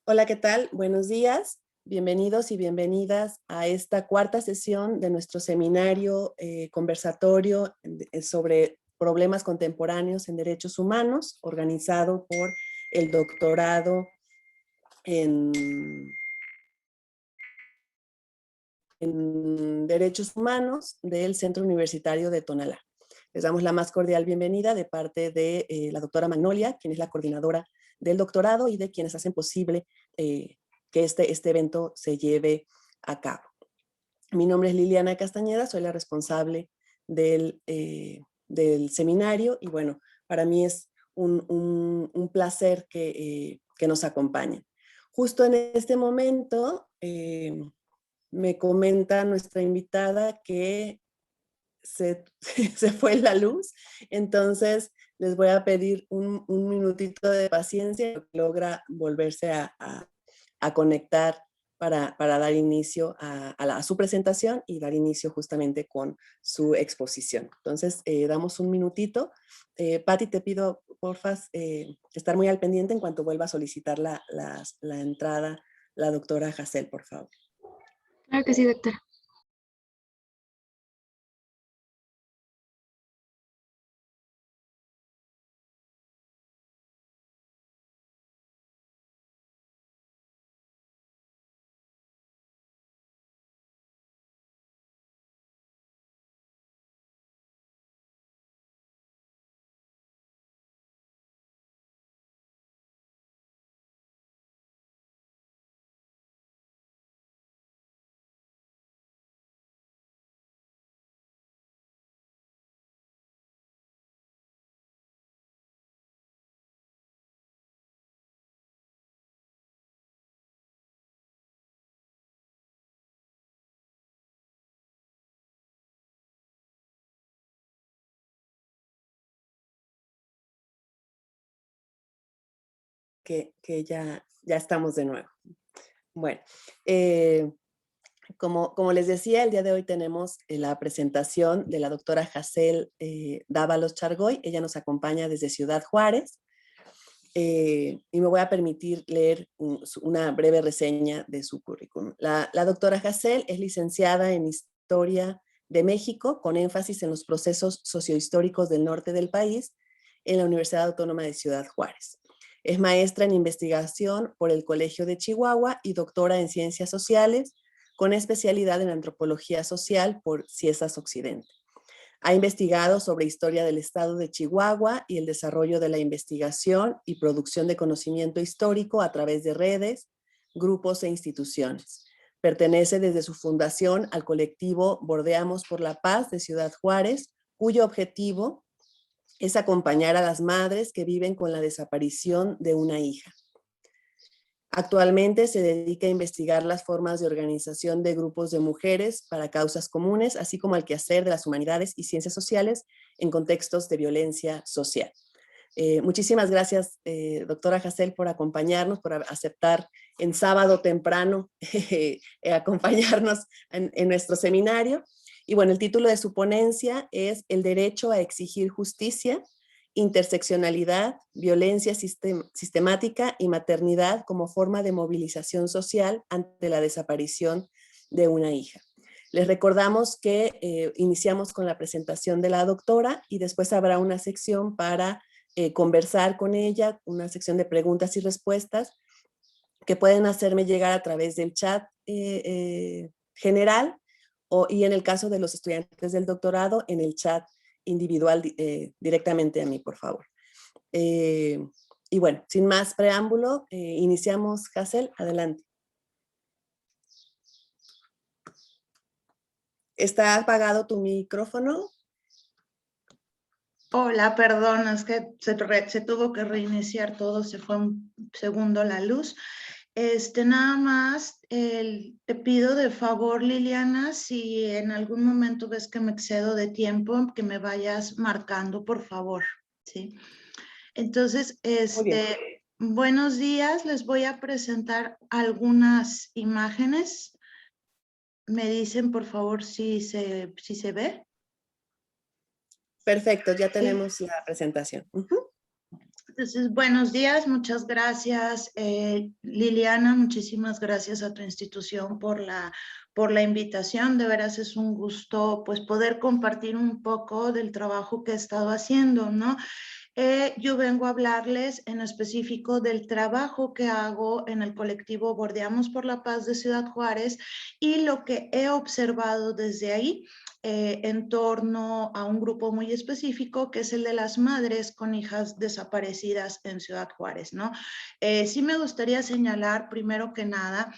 Hola, ¿qué tal? Buenos días. Bienvenidos y bienvenidas a esta cuarta sesión de nuestro seminario conversatorio sobre problemas contemporáneos en derechos humanos, organizado por el doctorado en Derechos Humanos del Centro Universitario de Tonalá. Les damos la más cordial bienvenida de parte de la doctora Magnolia, quien es la coordinadora del doctorado y de quienes hacen posible que este evento se lleve a cabo. Mi nombre es Liliana Castañeda, soy la responsable del seminario y bueno, para mí es un placer que nos acompañen. Justo en este momento me comenta nuestra invitada que se fue la luz, entonces les voy a pedir un minutito de paciencia, logra volverse a conectar para dar inicio a su presentación y dar inicio justamente con su exposición. Entonces, damos un minutito. Patti, te pido, porfa, estar muy al pendiente en cuanto vuelva a solicitar la entrada la doctora Hassel, por favor. Claro que sí, doctora. Que ya estamos de nuevo. Bueno, como les decía, el día de hoy tenemos la presentación de la doctora Hassel Dávalos Chargoy. Ella nos acompaña desde Ciudad Juárez y me voy a permitir leer una breve reseña de su currículum. La doctora Hassel es licenciada en Historia de México con énfasis en los procesos sociohistóricos del norte del país en la Universidad Autónoma de Ciudad Juárez. Es maestra en investigación por el Colegio de Chihuahua y doctora en Ciencias Sociales con especialidad en Antropología Social por CIESAS Occidente. Ha investigado sobre historia del estado de Chihuahua y el desarrollo de la investigación y producción de conocimiento histórico a través de redes, grupos e instituciones. Pertenece desde su fundación al colectivo Bordeamos por la Paz de Ciudad Juárez, cuyo objetivo es acompañar a las madres que viven con la desaparición de una hija. Actualmente se dedica a investigar las formas de organización de grupos de mujeres para causas comunes, así como al quehacer de las humanidades y ciencias sociales en contextos de violencia social. Muchísimas gracias, doctora Hassel, por acompañarnos, por aceptar en sábado temprano acompañarnos en nuestro seminario. Y bueno, el título de su ponencia es El derecho a exigir justicia, interseccionalidad, violencia sistemática y maternidad como forma de movilización social ante la desaparición de una hija. Les recordamos que iniciamos con la presentación de la doctora y después habrá una sección para conversar con ella, una sección de preguntas y respuestas que pueden hacerme llegar a través del chat general y en el caso de los estudiantes del doctorado, en el chat individual directamente a mí, por favor. Y bueno, sin más preámbulo, iniciamos. Hassel, adelante. ¿Está apagado tu micrófono? Hola, perdón, es que se tuvo que reiniciar todo, se fue un segundo la luz. Nada más, te pido de favor, Liliana, si en algún momento ves que me excedo de tiempo, que me vayas marcando, por favor, ¿sí? Entonces, buenos días, les voy a presentar algunas imágenes. Me dicen, por favor, si se ve. Perfecto, ya tenemos la presentación. Entonces, buenos días, muchas gracias, Liliana, muchísimas gracias a tu institución por la invitación. De veras es un gusto pues poder compartir un poco del trabajo que he estado haciendo, ¿no? Yo vengo a hablarles en específico del trabajo que hago en el colectivo Bordeamos por la Paz de Ciudad Juárez y lo que he observado desde ahí en torno a un grupo muy específico que es el de las madres con hijas desaparecidas en Ciudad Juárez, ¿no? Sí me gustaría señalar primero que nada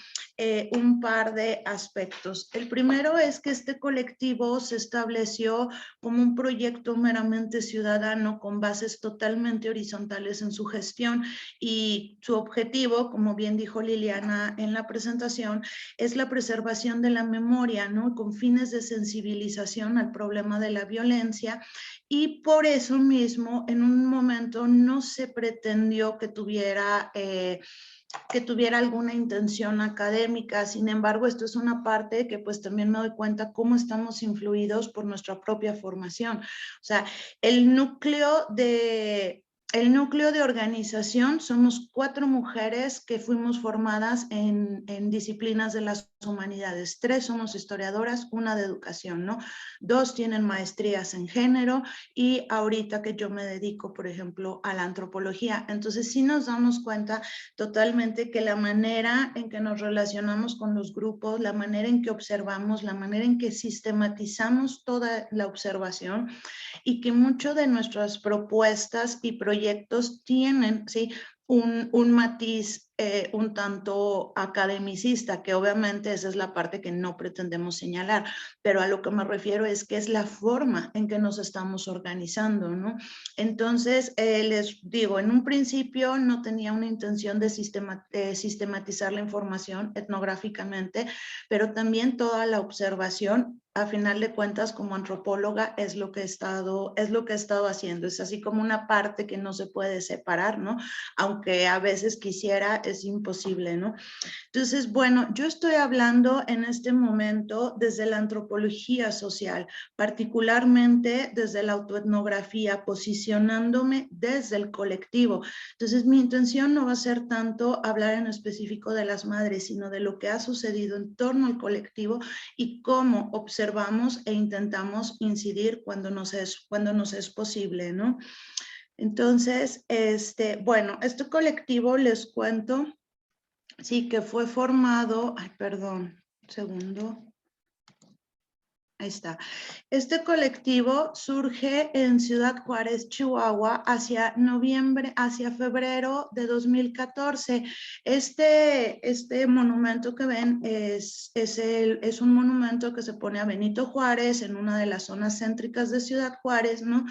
un par de aspectos. El primero es que este colectivo se estableció como un proyecto meramente ciudadano con bases totalmente horizontales en su gestión y su objetivo, como bien dijo Liliana en la presentación, es la preservación de la memoria, ¿no? Con fines de sensibilización al problema de la violencia y por eso mismo en un momento no se pretendió que tuviera alguna intención académica. Sin embargo, esto es una parte que pues también me doy cuenta cómo estamos influidos por nuestra propia formación. O sea, el núcleo de organización somos 4 mujeres que fuimos formadas en disciplinas de las humanidades. 3 somos historiadoras, 1 de educación, ¿no? 2 tienen maestrías en género y ahorita que yo me dedico, por ejemplo, a la antropología. Entonces sí nos damos cuenta totalmente que la manera en que nos relacionamos con los grupos, la manera en que observamos, la manera en que sistematizamos toda la observación y que mucho de nuestras propuestas y proyectos tienen, ¿sí?, un matiz un tanto academicista, que obviamente esa es la parte que no pretendemos señalar, pero a lo que me refiero es que es la forma en que nos estamos organizando, ¿no? Entonces, les digo, en un principio no tenía una intención de sistematizar la información etnográficamente, pero también toda la observación, a final de cuentas, como antropóloga, es lo que he estado haciendo. Es así como una parte que no se puede separar, ¿no? Aunque a veces quisiera, es imposible, ¿no? Entonces, bueno, yo estoy hablando en este momento desde la antropología social, particularmente desde la autoetnografía, posicionándome desde el colectivo. Entonces, mi intención no va a ser tanto hablar en específico de las madres, sino de lo que ha sucedido en torno al colectivo y cómo observamos e intentamos incidir cuando nos es posible, ¿no? Entonces, bueno, este colectivo les cuento, sí, que fue formado, ay, perdón, un segundo. Ahí está. Este colectivo surge en Ciudad Juárez, Chihuahua, hacia febrero de 2014. Este monumento que ven es un monumento que se pone a Benito Juárez en una de las zonas céntricas de Ciudad Juárez, ¿no?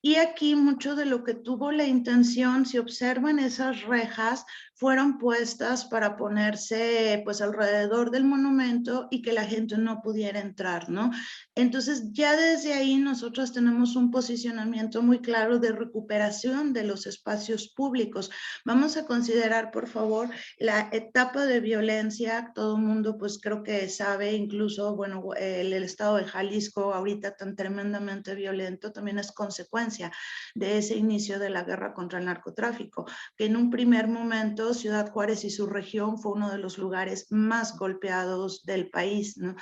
Y aquí mucho de lo que tuvo la intención, si observan esas rejas, fueron puestas para ponerse pues alrededor del monumento y que la gente no pudiera entrar, ¿no? Entonces ya desde ahí nosotros tenemos un posicionamiento muy claro de recuperación de los espacios públicos. Vamos a considerar, por favor, la etapa de violencia. Todo el mundo pues creo que sabe, incluso, bueno, el estado de Jalisco ahorita tan tremendamente violento también es consecuencia de ese inicio de la guerra contra el narcotráfico, que en un primer momento Ciudad Juárez y su región fue uno de los lugares más golpeados del país, ¿no?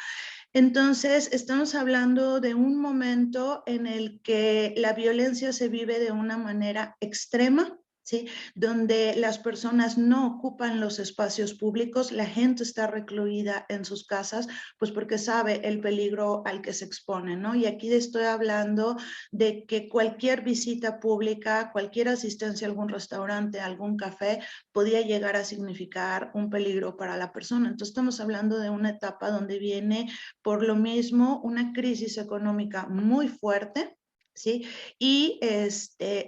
Entonces, estamos hablando de un momento en el que la violencia se vive de una manera extrema, ¿sí? Donde las personas no ocupan los espacios públicos, la gente está recluida en sus casas, pues porque sabe el peligro al que se expone, ¿no? Y aquí estoy hablando de que cualquier visita pública, cualquier asistencia a algún restaurante, a algún café, podía llegar a significar un peligro para la persona. Entonces, estamos hablando de una etapa donde viene, por lo mismo, una crisis económica muy fuerte, ¿sí? Y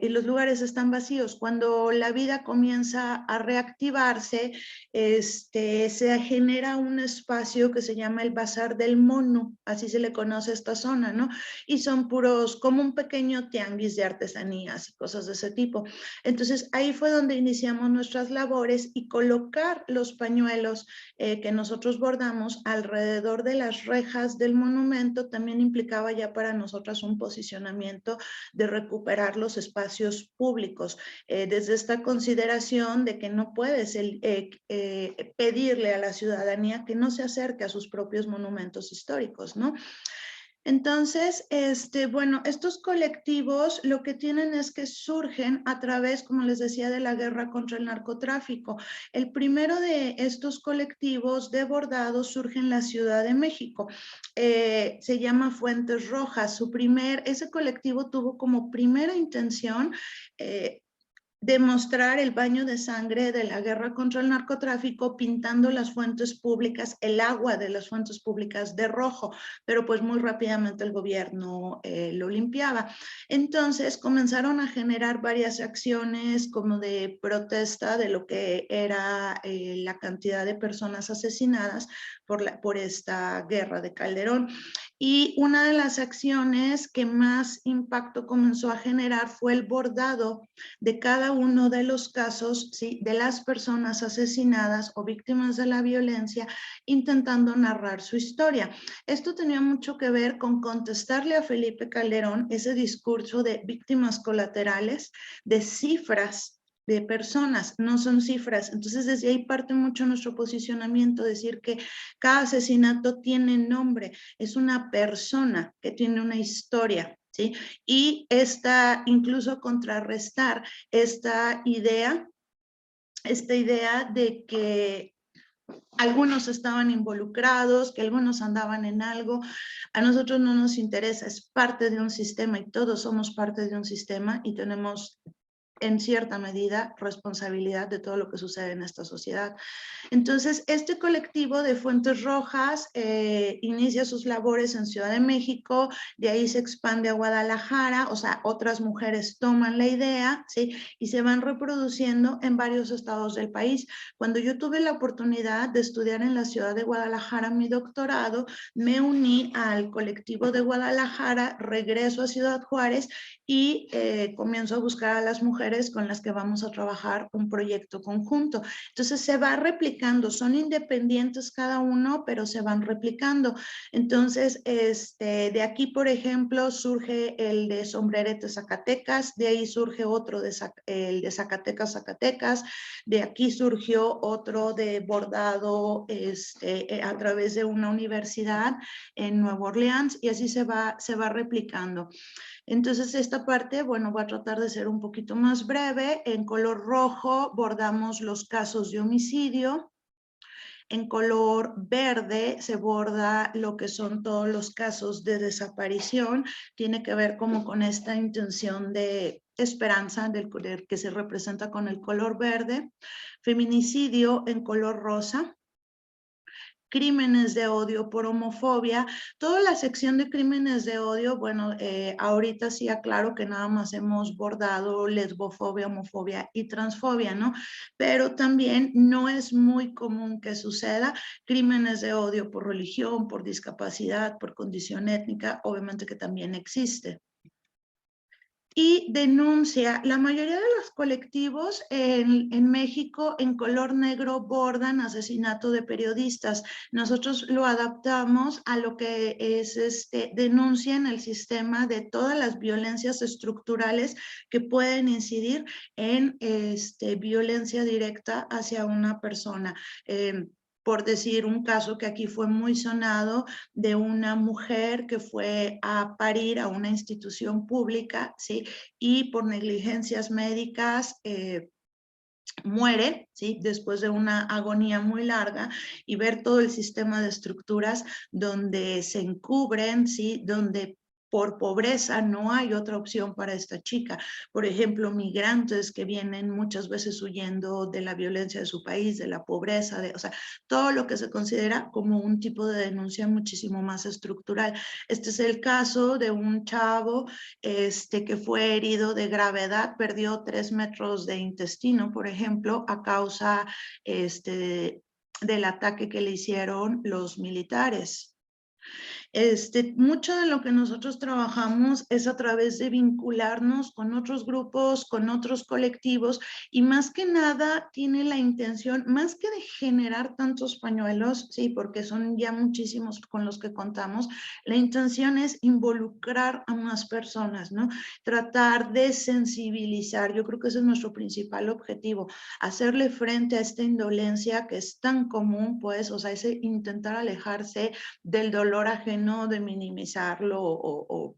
los lugares están vacíos. Cuando la vida comienza a reactivarse, se genera un espacio que se llama el Bazar del Mono, así se le conoce a esta zona, ¿no? Y son puros, como un pequeño tianguis de artesanías y cosas de ese tipo. Entonces, ahí fue donde iniciamos nuestras labores y colocar los pañuelos que nosotros bordamos alrededor de las rejas del monumento también implicaba ya para nosotras un posicionamiento movimiento de recuperar los espacios públicos, desde esta consideración de que no puedes pedirle a la ciudadanía que no se acerque a sus propios monumentos históricos, ¿no? Entonces, bueno, estos colectivos lo que tienen es que surgen a través, como les decía, de la guerra contra el narcotráfico. El primero de estos colectivos de bordado surge en la Ciudad de México. Se llama Fuentes Rojas. Ese colectivo tuvo como primera intención demostrar el baño de sangre de la guerra contra el narcotráfico pintando las fuentes públicas, el agua de las fuentes públicas de rojo, pero pues muy rápidamente el gobierno lo limpiaba. Entonces comenzaron a generar varias acciones como de protesta de lo que era la cantidad de personas asesinadas por esta guerra de Calderón. Y una de las acciones que más impacto comenzó a generar fue el bordado de cada uno de los casos, ¿sí?, de las personas asesinadas o víctimas de la violencia, intentando narrar su historia. Esto tenía mucho que ver con contestarle a Felipe Calderón ese discurso de víctimas colaterales, de cifras de personas, no son cifras. Entonces desde ahí parte mucho nuestro posicionamiento, decir que cada asesinato tiene nombre, es una persona que tiene una historia, ¿sí? Y incluso contrarrestar esta idea de que algunos estaban involucrados, que algunos andaban en algo. A nosotros no nos interesa, es parte de un sistema y todos somos parte de un sistema y tenemos en cierta medida responsabilidad de todo lo que sucede en esta sociedad. Entonces, este colectivo de Fuentes Rojas inicia sus labores en Ciudad de México, de ahí se expande a Guadalajara, o sea, otras mujeres toman la idea, ¿sí?, y se van reproduciendo en varios estados del país. Cuando yo tuve la oportunidad de estudiar en la ciudad de Guadalajara mi doctorado, me uní al colectivo de Guadalajara, regreso a Ciudad Juárez y comienzo a buscar a las mujeres con las que vamos a trabajar un proyecto conjunto. Entonces se va replicando, son independientes cada uno, pero se van replicando. Entonces, de aquí, por ejemplo, surge el de Sombrerete Zacatecas, de ahí surge otro el de Zacatecas, Zacatecas, de aquí surgió otro de bordado a través de una universidad en Nueva Orleans, y así se va replicando. Entonces esta parte, bueno, voy a tratar de ser un poquito más breve. En color rojo bordamos los casos de homicidio. En color verde se borda lo que son todos los casos de desaparición. Tiene que ver como con esta intención de esperanza del que se representa con el color verde. Feminicidio en color rosa. Crímenes de odio por homofobia. Toda la sección de crímenes de odio, bueno, ahorita sí aclaro que nada más hemos bordado lesbofobia, homofobia y transfobia, ¿no? Pero también no es muy común que suceda crímenes de odio por religión, por discapacidad, por condición étnica, obviamente que también existe. Y denuncia, la mayoría de los colectivos en México en color negro bordan asesinato de periodistas. Nosotros lo adaptamos a lo que es denuncia en el sistema de todas las violencias estructurales que pueden incidir en violencia directa hacia una persona. Por decir un caso que aquí fue muy sonado de una mujer que fue a parir a una institución pública, ¿sí?, y por negligencias médicas muere, ¿sí?, después de una agonía muy larga, y ver todo el sistema de estructuras donde se encubren, ¿sí?, donde por pobreza no hay otra opción para esta chica. Por ejemplo, migrantes que vienen muchas veces huyendo de la violencia de su país, de la pobreza, o sea, todo lo que se considera como un tipo de denuncia muchísimo más estructural. Este es el caso de un chavo que fue herido de gravedad, perdió 3 metros de intestino, por ejemplo, a causa del ataque que le hicieron los militares. Mucho de lo que nosotros trabajamos es a través de vincularnos con otros grupos, con otros colectivos, y más que nada tiene la intención, más que de generar tantos pañuelos, sí, porque son ya muchísimos con los que contamos, la intención es involucrar a más personas, ¿no? Tratar de sensibilizar, yo creo que ese es nuestro principal objetivo, hacerle frente a esta indolencia que es tan común, pues, o sea, ese intentar alejarse del dolor ajeno, de minimizarlo o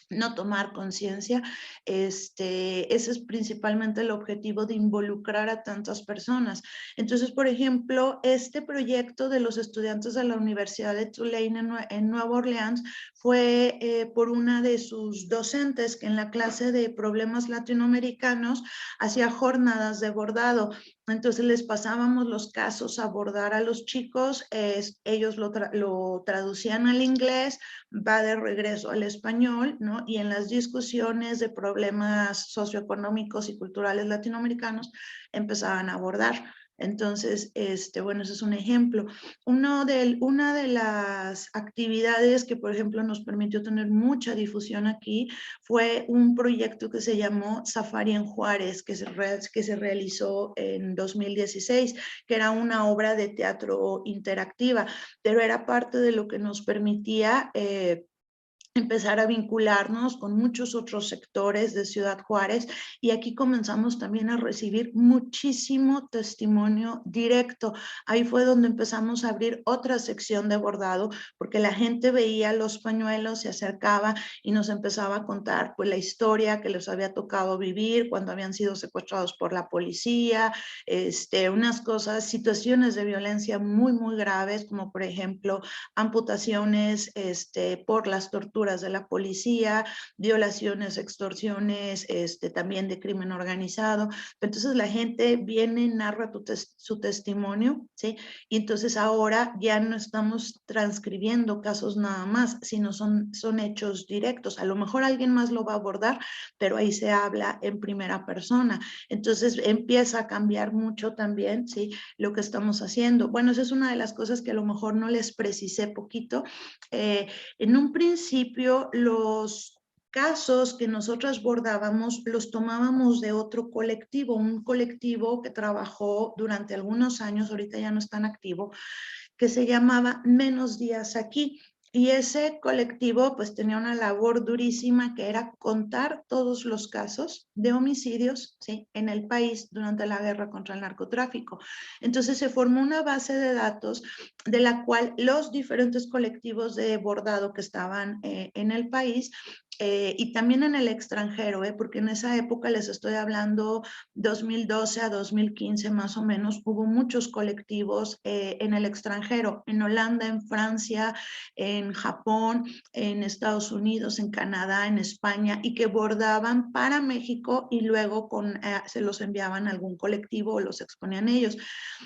no tomar conciencia. Ese es principalmente el objetivo de involucrar a tantas personas. Entonces, por ejemplo, este proyecto de los estudiantes de la Universidad de Tulane en Nueva Orleans fue por una de sus docentes que en la clase de problemas latinoamericanos hacía jornadas de bordado. Entonces les pasábamos los casos a abordar a los chicos, ellos lo traducían al inglés, va de regreso al español, ¿no? Y en las discusiones de problemas socioeconómicos y culturales latinoamericanos empezaban a abordar. Entonces, bueno, ese es un ejemplo. Una de las actividades que, por ejemplo, nos permitió tener mucha difusión aquí fue un proyecto que se llamó Safari en Juárez, que se realizó en 2016, que era una obra de teatro interactiva, pero era parte de lo que nos permitía empezar a vincularnos con muchos otros sectores de Ciudad Juárez, y aquí comenzamos también a recibir muchísimo testimonio directo. Ahí fue donde empezamos a abrir otra sección de bordado, porque la gente veía los pañuelos, se acercaba y nos empezaba a contar pues la historia que les había tocado vivir cuando habían sido secuestrados por la policía, unas cosas, situaciones de violencia muy, muy graves, como por ejemplo amputaciones por las torturas de la policía, violaciones, extorsiones, también de crimen organizado. Entonces la gente viene, narra su testimonio, ¿sí? Y entonces ahora ya no estamos transcribiendo casos nada más, sino son hechos directos. A lo mejor alguien más lo va a abordar, pero ahí se habla en primera persona. Entonces empieza a cambiar mucho también, ¿sí? Lo que estamos haciendo. Bueno, esa es una de las cosas que a lo mejor no les precisé poquito. En un principio, los casos que nosotras bordábamos los tomábamos de otro colectivo, un colectivo que trabajó durante algunos años, ahorita ya no es tan activo, que se llamaba Menos Días Aquí. Y ese colectivo pues tenía una labor durísima, que era contar todos los casos de homicidios, ¿sí?, en el país durante la guerra contra el narcotráfico. Entonces se formó una base de datos de la cual los diferentes colectivos de bordado que estaban en el país y también en el extranjero, porque en esa época, les estoy hablando 2012 a 2015 más o menos, hubo muchos colectivos en el extranjero, en Holanda, en Francia, en Japón, en Estados Unidos, en Canadá, en España, y que bordaban para México y luego se los enviaban a algún colectivo o los exponían ellos.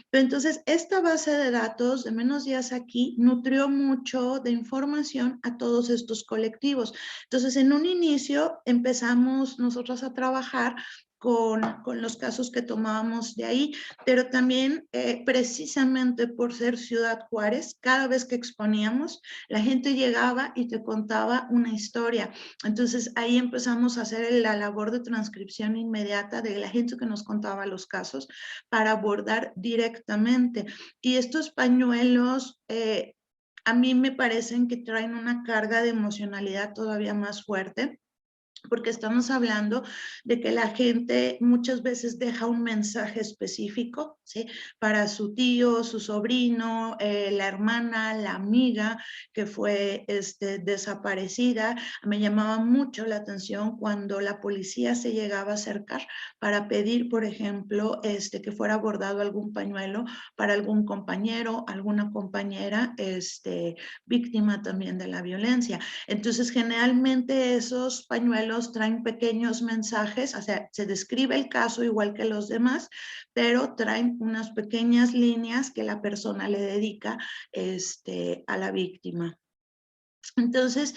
Pero entonces, esta base de datos de Menos Días Aquí nutrió mucho de información a todos estos colectivos. Entonces, en un inicio empezamos nosotros a trabajar con los casos que tomábamos de ahí, pero también precisamente por ser Ciudad Juárez, cada vez que exponíamos, la gente llegaba y te contaba una historia. Entonces ahí empezamos a hacer la labor de transcripción inmediata de la gente que nos contaba los casos para abordar directamente. Y estos pañuelos a mí me parecen que traen una carga de emocionalidad todavía más fuerte, porque estamos hablando de que la gente muchas veces deja un mensaje específico, ¿sí?, para su tío, su sobrino, la hermana, la amiga que fue desaparecida. Me llamaba mucho la atención cuando la policía se llegaba a acercar para pedir, por ejemplo, que fuera bordado algún pañuelo para algún compañero, alguna compañera, víctima también de la violencia. Entonces, generalmente esos pañuelos traen pequeños mensajes, o sea, se describe el caso igual que los demás, pero traen unas pequeñas líneas que la persona le dedica a la víctima. Entonces,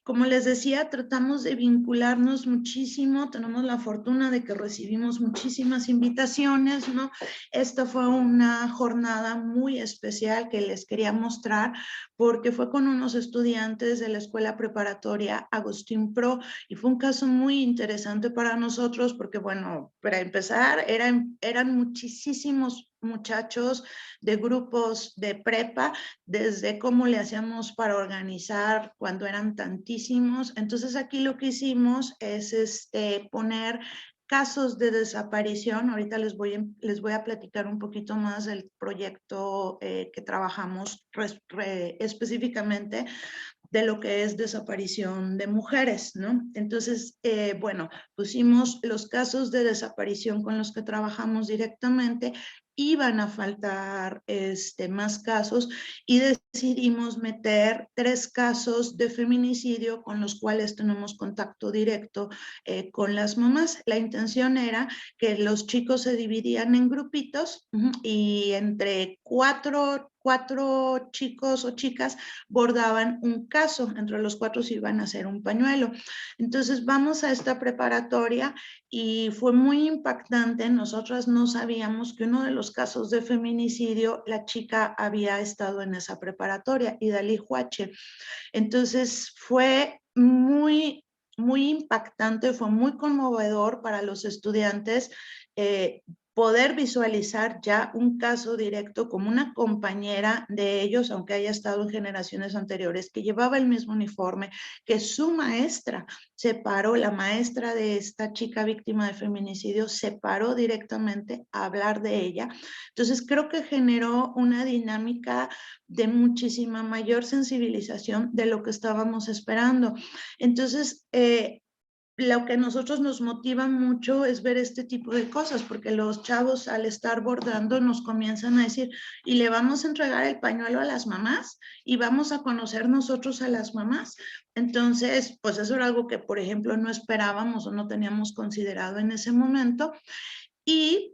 como les decía, tratamos de vincularnos muchísimo, tenemos la fortuna de que recibimos muchísimas invitaciones, ¿no? Esta fue una jornada muy especial que les quería mostrar porque fue con unos estudiantes de la escuela preparatoria Agustín Pro y fue un caso muy interesante para nosotros porque, bueno, para empezar, eran muchísimos muchachos de grupos de prepa, desde cómo le hacíamos para organizar cuando eran tantísimos. Entonces aquí lo que hicimos es poner casos de desaparición. Ahorita les voy a platicar un poquito más del proyecto que trabajamos específicamente de lo que es desaparición de mujeres, ¿no? Entonces, bueno, pusimos los casos de desaparición con los que trabajamos directamente, iban a faltar más casos y decidimos meter 3 casos de feminicidio con los cuales tenemos contacto directo con las mamás. La intención era que los chicos se dividían en grupitos y entre cuatro chicos o chicas bordaban un caso, entre los 4 se iban a hacer un pañuelo. Entonces vamos a esta preparatoria y fue muy impactante. Nosotras no sabíamos que uno de los casos de feminicidio, la chica había estado en esa preparatoria, Idalí Huache. Entonces fue muy impactante, fue muy conmovedor para los estudiantes poder visualizar ya un caso directo como una compañera de ellos, aunque haya estado en generaciones anteriores, que llevaba el mismo uniforme, que su maestra se paró, la maestra de esta chica víctima de feminicidio, se paró directamente a hablar de ella. Entonces creo que generó una dinámica de muchísima mayor sensibilización de lo que estábamos esperando. Entonces, lo que a nosotros nos motiva mucho es ver este tipo de cosas, porque los chavos al estar bordando nos comienzan a decir, y le vamos a entregar el pañuelo a las mamás y vamos a conocer nosotros a las mamás. Entonces, pues eso era algo que, por ejemplo, no esperábamos o no teníamos considerado en ese momento. Y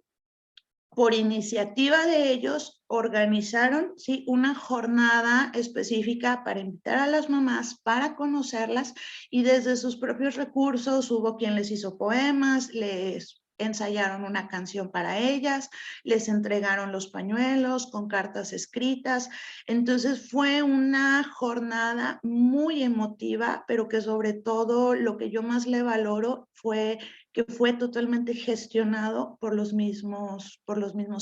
por iniciativa de ellos, organizaron ¿sí? una jornada específica para invitar a las mamás, para conocerlas, y desde sus propios recursos hubo quien les hizo poemas, les ensayaron una canción para ellas, les entregaron los pañuelos con cartas escritas. Entonces fue una jornada muy emotiva, pero que sobre todo lo que yo más le valoro fue que fue totalmente gestionado por los mismos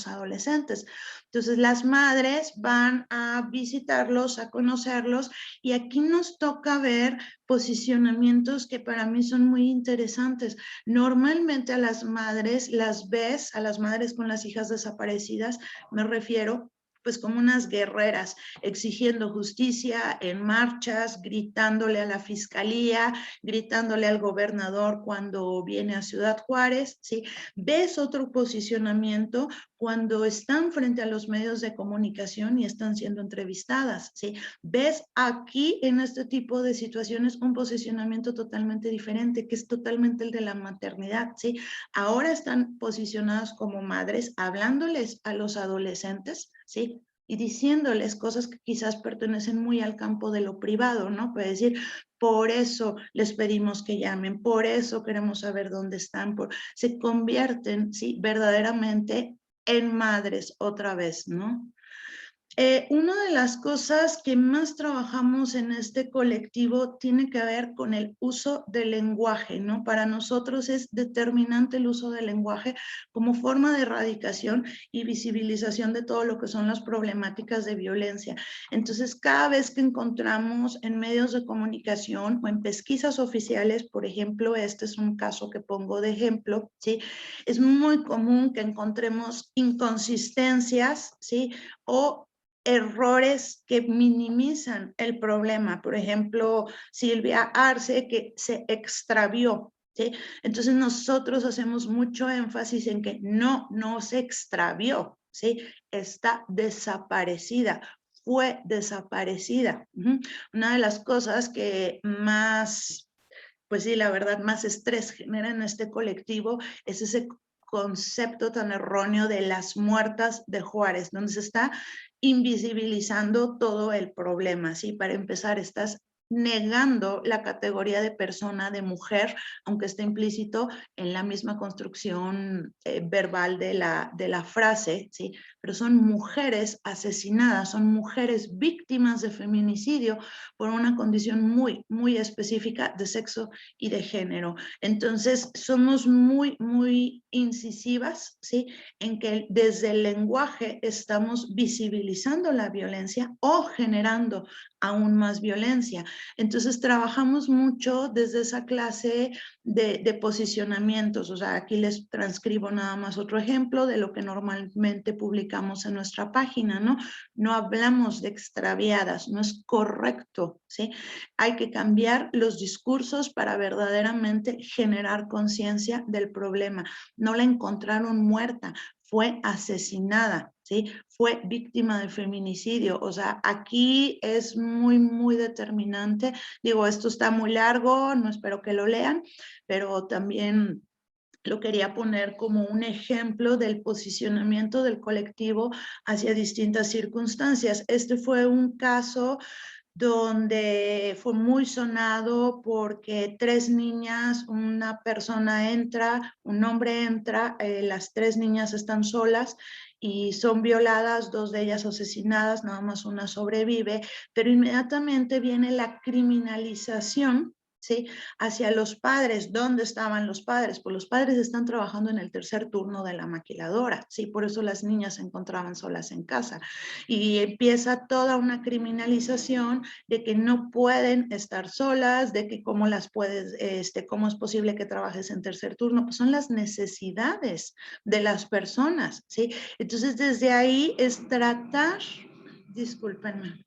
adolescentes. Entonces las madres van a visitarlos, a conocerlos, y aquí nos toca ver posicionamientos que para mí son muy interesantes. Normalmente a las madres las ves, a las madres con las hijas desaparecidas, me refiero, pues como unas guerreras, exigiendo justicia en marchas, gritándole a la fiscalía, gritándole al gobernador cuando viene a Ciudad Juárez, ¿sí? Ves otro posicionamiento cuando están frente a los medios de comunicación y están siendo entrevistadas, ¿sí? Ves aquí en este tipo de situaciones un posicionamiento totalmente diferente, que es totalmente el de la maternidad, ¿sí? Ahora están posicionadas como madres, hablándoles a los adolescentes, ¿sí? Y diciéndoles cosas que quizás pertenecen muy al campo de lo privado, ¿no? Puede decir, por eso les pedimos que llamen, por eso queremos saber dónde están, se convierten, ¿sí? Verdaderamente en madres otra vez, ¿no? Una de las cosas que más trabajamos en este colectivo tiene que ver con el uso del lenguaje, ¿no? Para nosotros es determinante el uso del lenguaje como forma de erradicación y visibilización de todo lo que son las problemáticas de violencia. Entonces, cada vez que encontramos en medios de comunicación o en pesquisas oficiales, por ejemplo, este es un caso que pongo de ejemplo, ¿sí? Es muy común que encontremos inconsistencias, ¿sí? O errores que minimizan el problema. Por ejemplo, Silvia Arce, que se extravió, ¿sí? Entonces nosotros hacemos mucho énfasis en que no se extravió, ¿sí? Está desaparecida, fue desaparecida. Una de las cosas que más, pues sí, la verdad, más estrés genera en este colectivo es ese concepto tan erróneo de las muertas de Juárez, donde se está invisibilizando todo el problema, ¿sí? Para empezar, estás negando la categoría de persona, de mujer, aunque esté implícito en la misma construcción verbal de la frase, ¿sí? Pero son mujeres asesinadas, son mujeres víctimas de feminicidio por una condición muy, muy específica de sexo y de género. Entonces, somos muy, muy incisivas, ¿sí? En que desde el lenguaje estamos visibilizando la violencia o generando aún más violencia. Entonces trabajamos mucho desde esa clase de posicionamientos. O sea, aquí les transcribo nada más otro ejemplo de lo que normalmente publicamos en nuestra página, ¿no? No hablamos de extraviadas, no es correcto, ¿sí? Hay que cambiar los discursos para verdaderamente generar conciencia del problema. No la encontraron muerta, fue asesinada, ¿sí? Fue víctima de feminicidio. O sea, aquí es muy, muy determinante. Digo, esto está muy largo, no espero que lo lean, pero también lo quería poner como un ejemplo del posicionamiento del colectivo hacia distintas circunstancias. Este fue un caso donde fue muy sonado porque 3 niñas, una persona entra, un hombre entra, las 3 niñas están solas y son violadas, 2 de ellas asesinadas, nada más una sobrevive, pero inmediatamente viene la criminalización, ¿sí? Hacia los padres. ¿Dónde estaban los padres? Pues los padres están trabajando en el tercer turno de la maquiladora, ¿sí? Por eso las niñas se encontraban solas en casa. Y empieza toda una criminalización de que no pueden estar solas, de que cómo las puedes, cómo es posible que trabajes en tercer turno. Pues son las necesidades de las personas, ¿sí? Entonces, desde ahí es tratar, discúlpenme.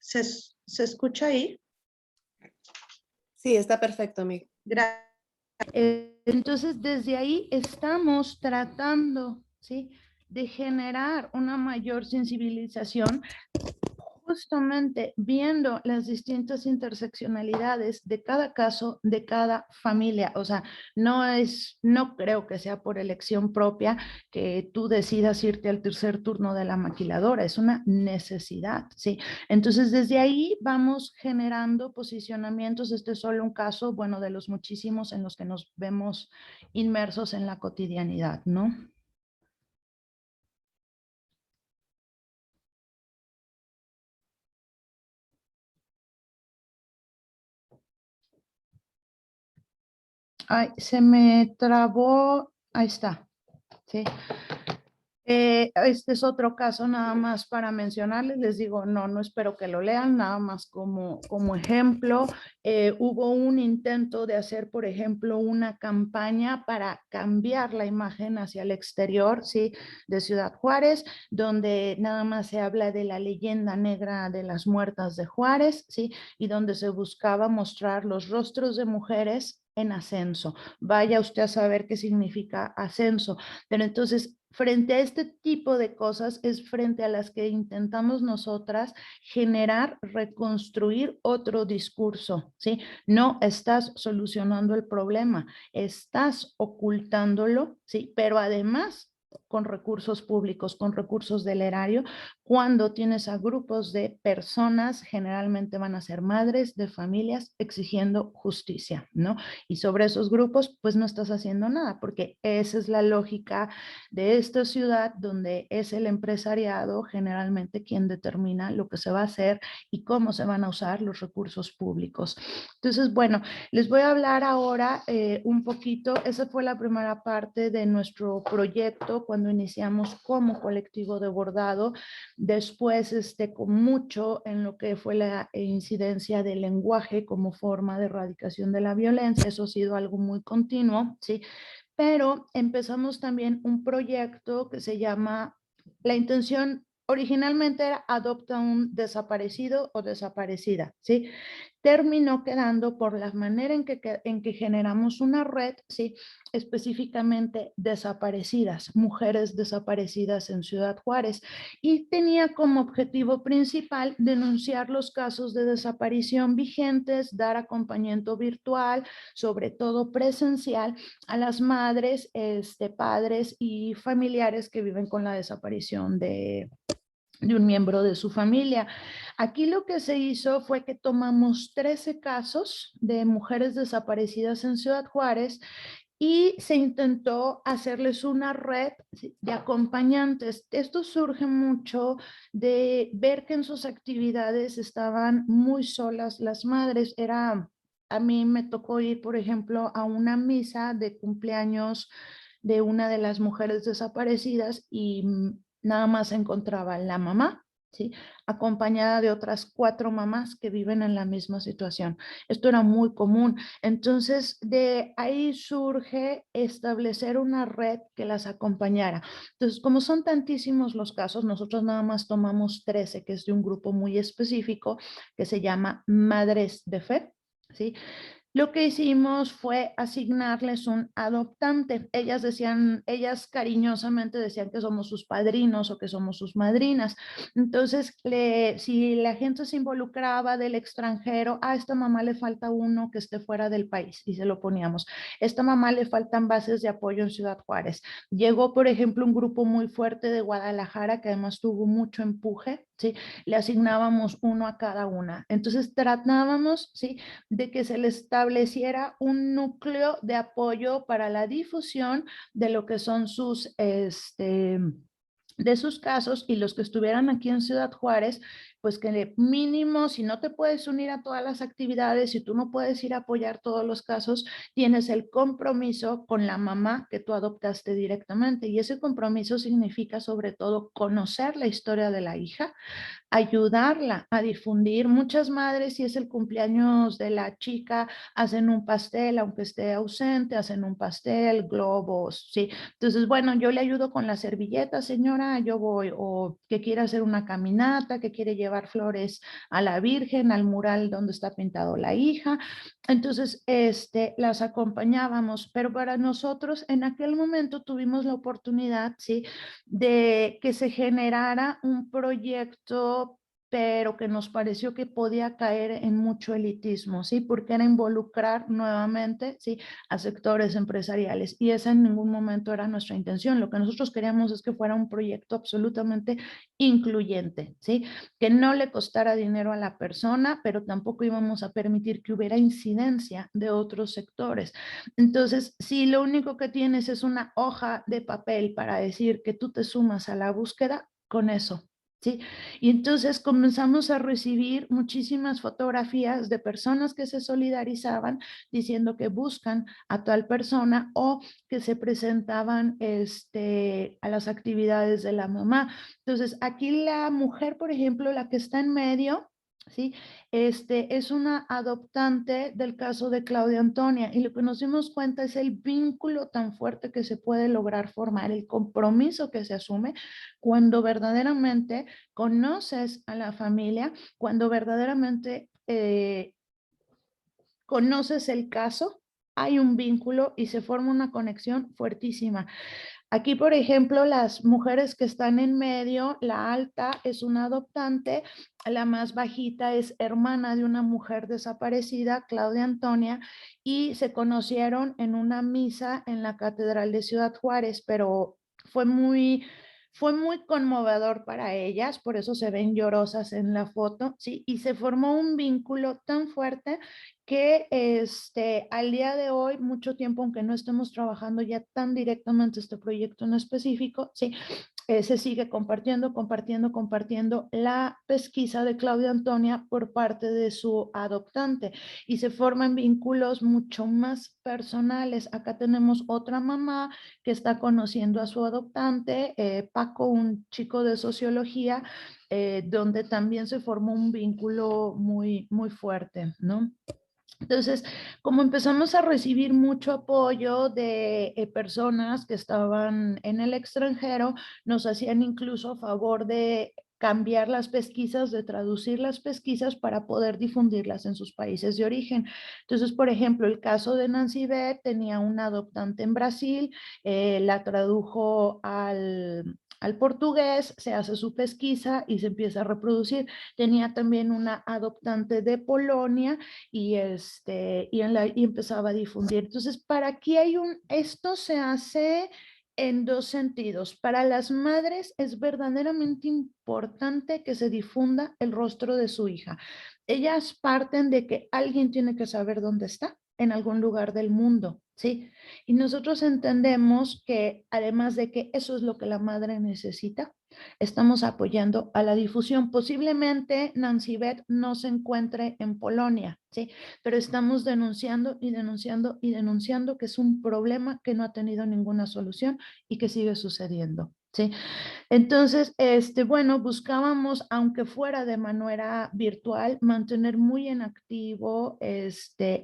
¿Se escucha ahí? Sí, está perfecto, amigo. Gracias. Entonces, desde ahí estamos tratando, ¿sí?, de generar una mayor sensibilización, justamente viendo las distintas interseccionalidades de cada caso, de cada familia. O sea, no creo que sea por elección propia que tú decidas irte al tercer turno de la maquiladora, es una necesidad, ¿sí? Entonces, desde ahí vamos generando posicionamientos. Este es solo un caso, bueno, de los muchísimos en los que nos vemos inmersos en la cotidianidad, ¿no? Ay, se me trabó, ahí está, ¿sí? Este es otro caso nada más para mencionarles, les digo, no espero que lo lean, nada más como ejemplo. Hubo un intento de hacer, por ejemplo, una campaña para cambiar la imagen hacia el exterior, ¿sí?, de Ciudad Juárez, donde nada más se habla de la leyenda negra de las muertas de Juárez, ¿sí?, y donde se buscaba mostrar los rostros de mujeres en ascenso. Vaya usted a saber qué significa ascenso, pero entonces frente a este tipo de cosas es frente a las que intentamos nosotras generar, reconstruir otro discurso, ¿sí? No estás solucionando el problema, estás ocultándolo, ¿sí? Pero además con recursos públicos, con recursos del erario, cuando tienes a grupos de personas, generalmente van a ser madres de familias exigiendo justicia, ¿no? Y sobre esos grupos, pues no estás haciendo nada, porque esa es la lógica de esta ciudad, donde es el empresariado generalmente quien determina lo que se va a hacer y cómo se van a usar los recursos públicos. Entonces, bueno, les voy a hablar ahora un poquito. Esa fue la primera parte de nuestro proyecto cuando iniciamos como colectivo de bordado. Después, con mucho en lo que fue la incidencia del lenguaje como forma de erradicación de la violencia. Eso ha sido algo muy continuo, ¿sí? Pero empezamos también un proyecto que se llama, la intención originalmente era adopta un desaparecido o desaparecida, ¿sí? terminó quedando por la manera en que generamos una red, ¿sí? Específicamente desaparecidas, mujeres desaparecidas en Ciudad Juárez, y tenía como objetivo principal denunciar los casos de desaparición vigentes, dar acompañamiento virtual, sobre todo presencial, a las madres, padres y familiares que viven con la desaparición de un miembro de su familia. Aquí lo que se hizo fue que tomamos 13 casos de mujeres desaparecidas en Ciudad Juárez y se intentó hacerles una red de acompañantes. Esto surge mucho de ver que en sus actividades estaban muy solas las madres. A mí me tocó ir, por ejemplo, a una misa de cumpleaños de una de las mujeres desaparecidas y nada más se encontraba la mamá, ¿sí? Acompañada de otras 4 mamás que viven en la misma situación. Esto era muy común. Entonces, de ahí surge establecer una red que las acompañara. Entonces, como son tantísimos los casos, nosotros nada más tomamos 13, que es de un grupo muy específico que se llama Madres de Fe, ¿sí? Lo que hicimos fue asignarles un adoptante. Ellas cariñosamente decían que somos sus padrinos o que somos sus madrinas. Entonces, si la gente se involucraba del extranjero, a esta mamá le falta uno que esté fuera del país, y se lo poníamos. Esta mamá le faltan bases de apoyo en Ciudad Juárez. Llegó, por ejemplo, un grupo muy fuerte de Guadalajara que además tuvo mucho empuje, ¿sí? Le asignábamos uno a cada una. Entonces, tratábamos, ¿sí?, de que se les estableciera un núcleo de apoyo para la difusión de lo que son de sus casos, y los que estuvieran aquí en Ciudad Juárez, pues que mínimo, si no te puedes unir a todas las actividades, si tú no puedes ir a apoyar todos los casos, tienes el compromiso con la mamá que tú adoptaste directamente, y ese compromiso significa sobre todo conocer la historia de la hija, ayudarla a difundir. Muchas madres, si es el cumpleaños de la chica, hacen un pastel, aunque esté ausente, hacen un pastel, globos, ¿sí? Entonces, bueno, yo le ayudo con la servilleta, señora, yo voy, o que quiere hacer una caminata, que quiere llevar flores a la Virgen, al mural donde está pintado la hija. Entonces, las acompañábamos, pero para nosotros en aquel momento tuvimos la oportunidad, ¿sí?, de que se generara un proyecto, pero que nos pareció que podía caer en mucho elitismo, ¿sí? Porque era involucrar nuevamente, ¿sí?, a sectores empresariales, y esa en ningún momento era nuestra intención. Lo que nosotros queríamos es que fuera un proyecto absolutamente incluyente, ¿sí?, que no le costara dinero a la persona, pero tampoco íbamos a permitir que hubiera incidencia de otros sectores. Entonces, si lo único que tienes es una hoja de papel para decir que tú te sumas a la búsqueda, con eso, ¿sí? Y entonces comenzamos a recibir muchísimas fotografías de personas que se solidarizaban diciendo que buscan a tal persona, o que se presentaban a las actividades de la mamá. Entonces, aquí la mujer, por ejemplo, la que está en medio, ¿sí?, es una adoptante del caso de Claudia Antonia, y lo que nos dimos cuenta es el vínculo tan fuerte que se puede lograr formar, el compromiso que se asume cuando verdaderamente conoces a la familia, cuando verdaderamente conoces el caso, hay un vínculo y se forma una conexión fuertísima. Aquí, por ejemplo, las mujeres que están en medio, la alta es una adoptante, la más bajita es hermana de una mujer desaparecida, Claudia Antonia, y se conocieron en una misa en la Catedral de Ciudad Juárez, pero fue muy conmovedor para ellas, por eso se ven llorosas en la foto, ¿sí? Y se formó un vínculo tan fuerte que al día de hoy, mucho tiempo, aunque no estemos trabajando ya tan directamente este proyecto en específico, sí, se sigue compartiendo la pesquisa de Claudia Antonia por parte de su adoptante, y se forman vínculos mucho más personales. Acá tenemos otra mamá que está conociendo a su adoptante, Paco, un chico de sociología, donde también se formó un vínculo muy, muy fuerte, ¿no? Entonces, como empezamos a recibir mucho apoyo de personas que estaban en el extranjero, nos hacían incluso favor de cambiar las pesquisas, de traducir las pesquisas para poder difundirlas en sus países de origen. Entonces, por ejemplo, el caso de Nancy Beth tenía una adoptante en Brasil, la tradujo al portugués, se hace su pesquisa y se empieza a reproducir. Tenía también una adoptante de Polonia y empezaba a difundir. Entonces, para aquí esto se hace en dos sentidos. Para las madres es verdaderamente importante que se difunda el rostro de su hija. Ellas parten de que alguien tiene que saber dónde está en algún lugar del mundo, ¿sí? Y nosotros entendemos que además de que eso es lo que la madre necesita, estamos apoyando a la difusión. Posiblemente Nancy Beth no se encuentre en Polonia, ¿sí? Pero estamos denunciando y denunciando y denunciando que es un problema que no ha tenido ninguna solución y que sigue sucediendo, ¿sí? Entonces, bueno, buscábamos, aunque fuera de manera virtual, mantener muy en activo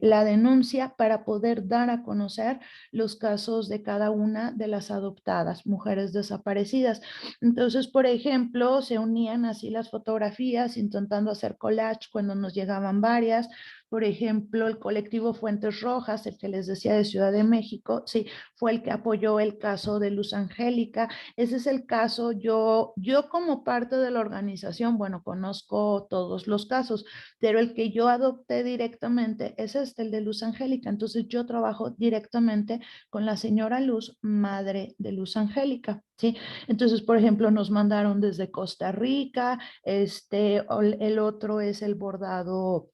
la denuncia para poder dar a conocer los casos de cada una de las adoptadas, mujeres desaparecidas. Entonces, por ejemplo, se unían así las fotografías, intentando hacer collage cuando nos llegaban varias. Por ejemplo, el colectivo Fuentes Rojas, el que les decía de Ciudad de México, sí, fue el que apoyó el caso de Luz Angélica. Ese es el caso, yo como parte de la organización, bueno, conozco todos los casos, pero el que yo adopté directamente es el de Luz Angélica. Entonces yo trabajo directamente con la señora Luz, madre de Luz Angélica, ¿sí? Entonces, por ejemplo, nos mandaron desde Costa Rica, el otro es el bordado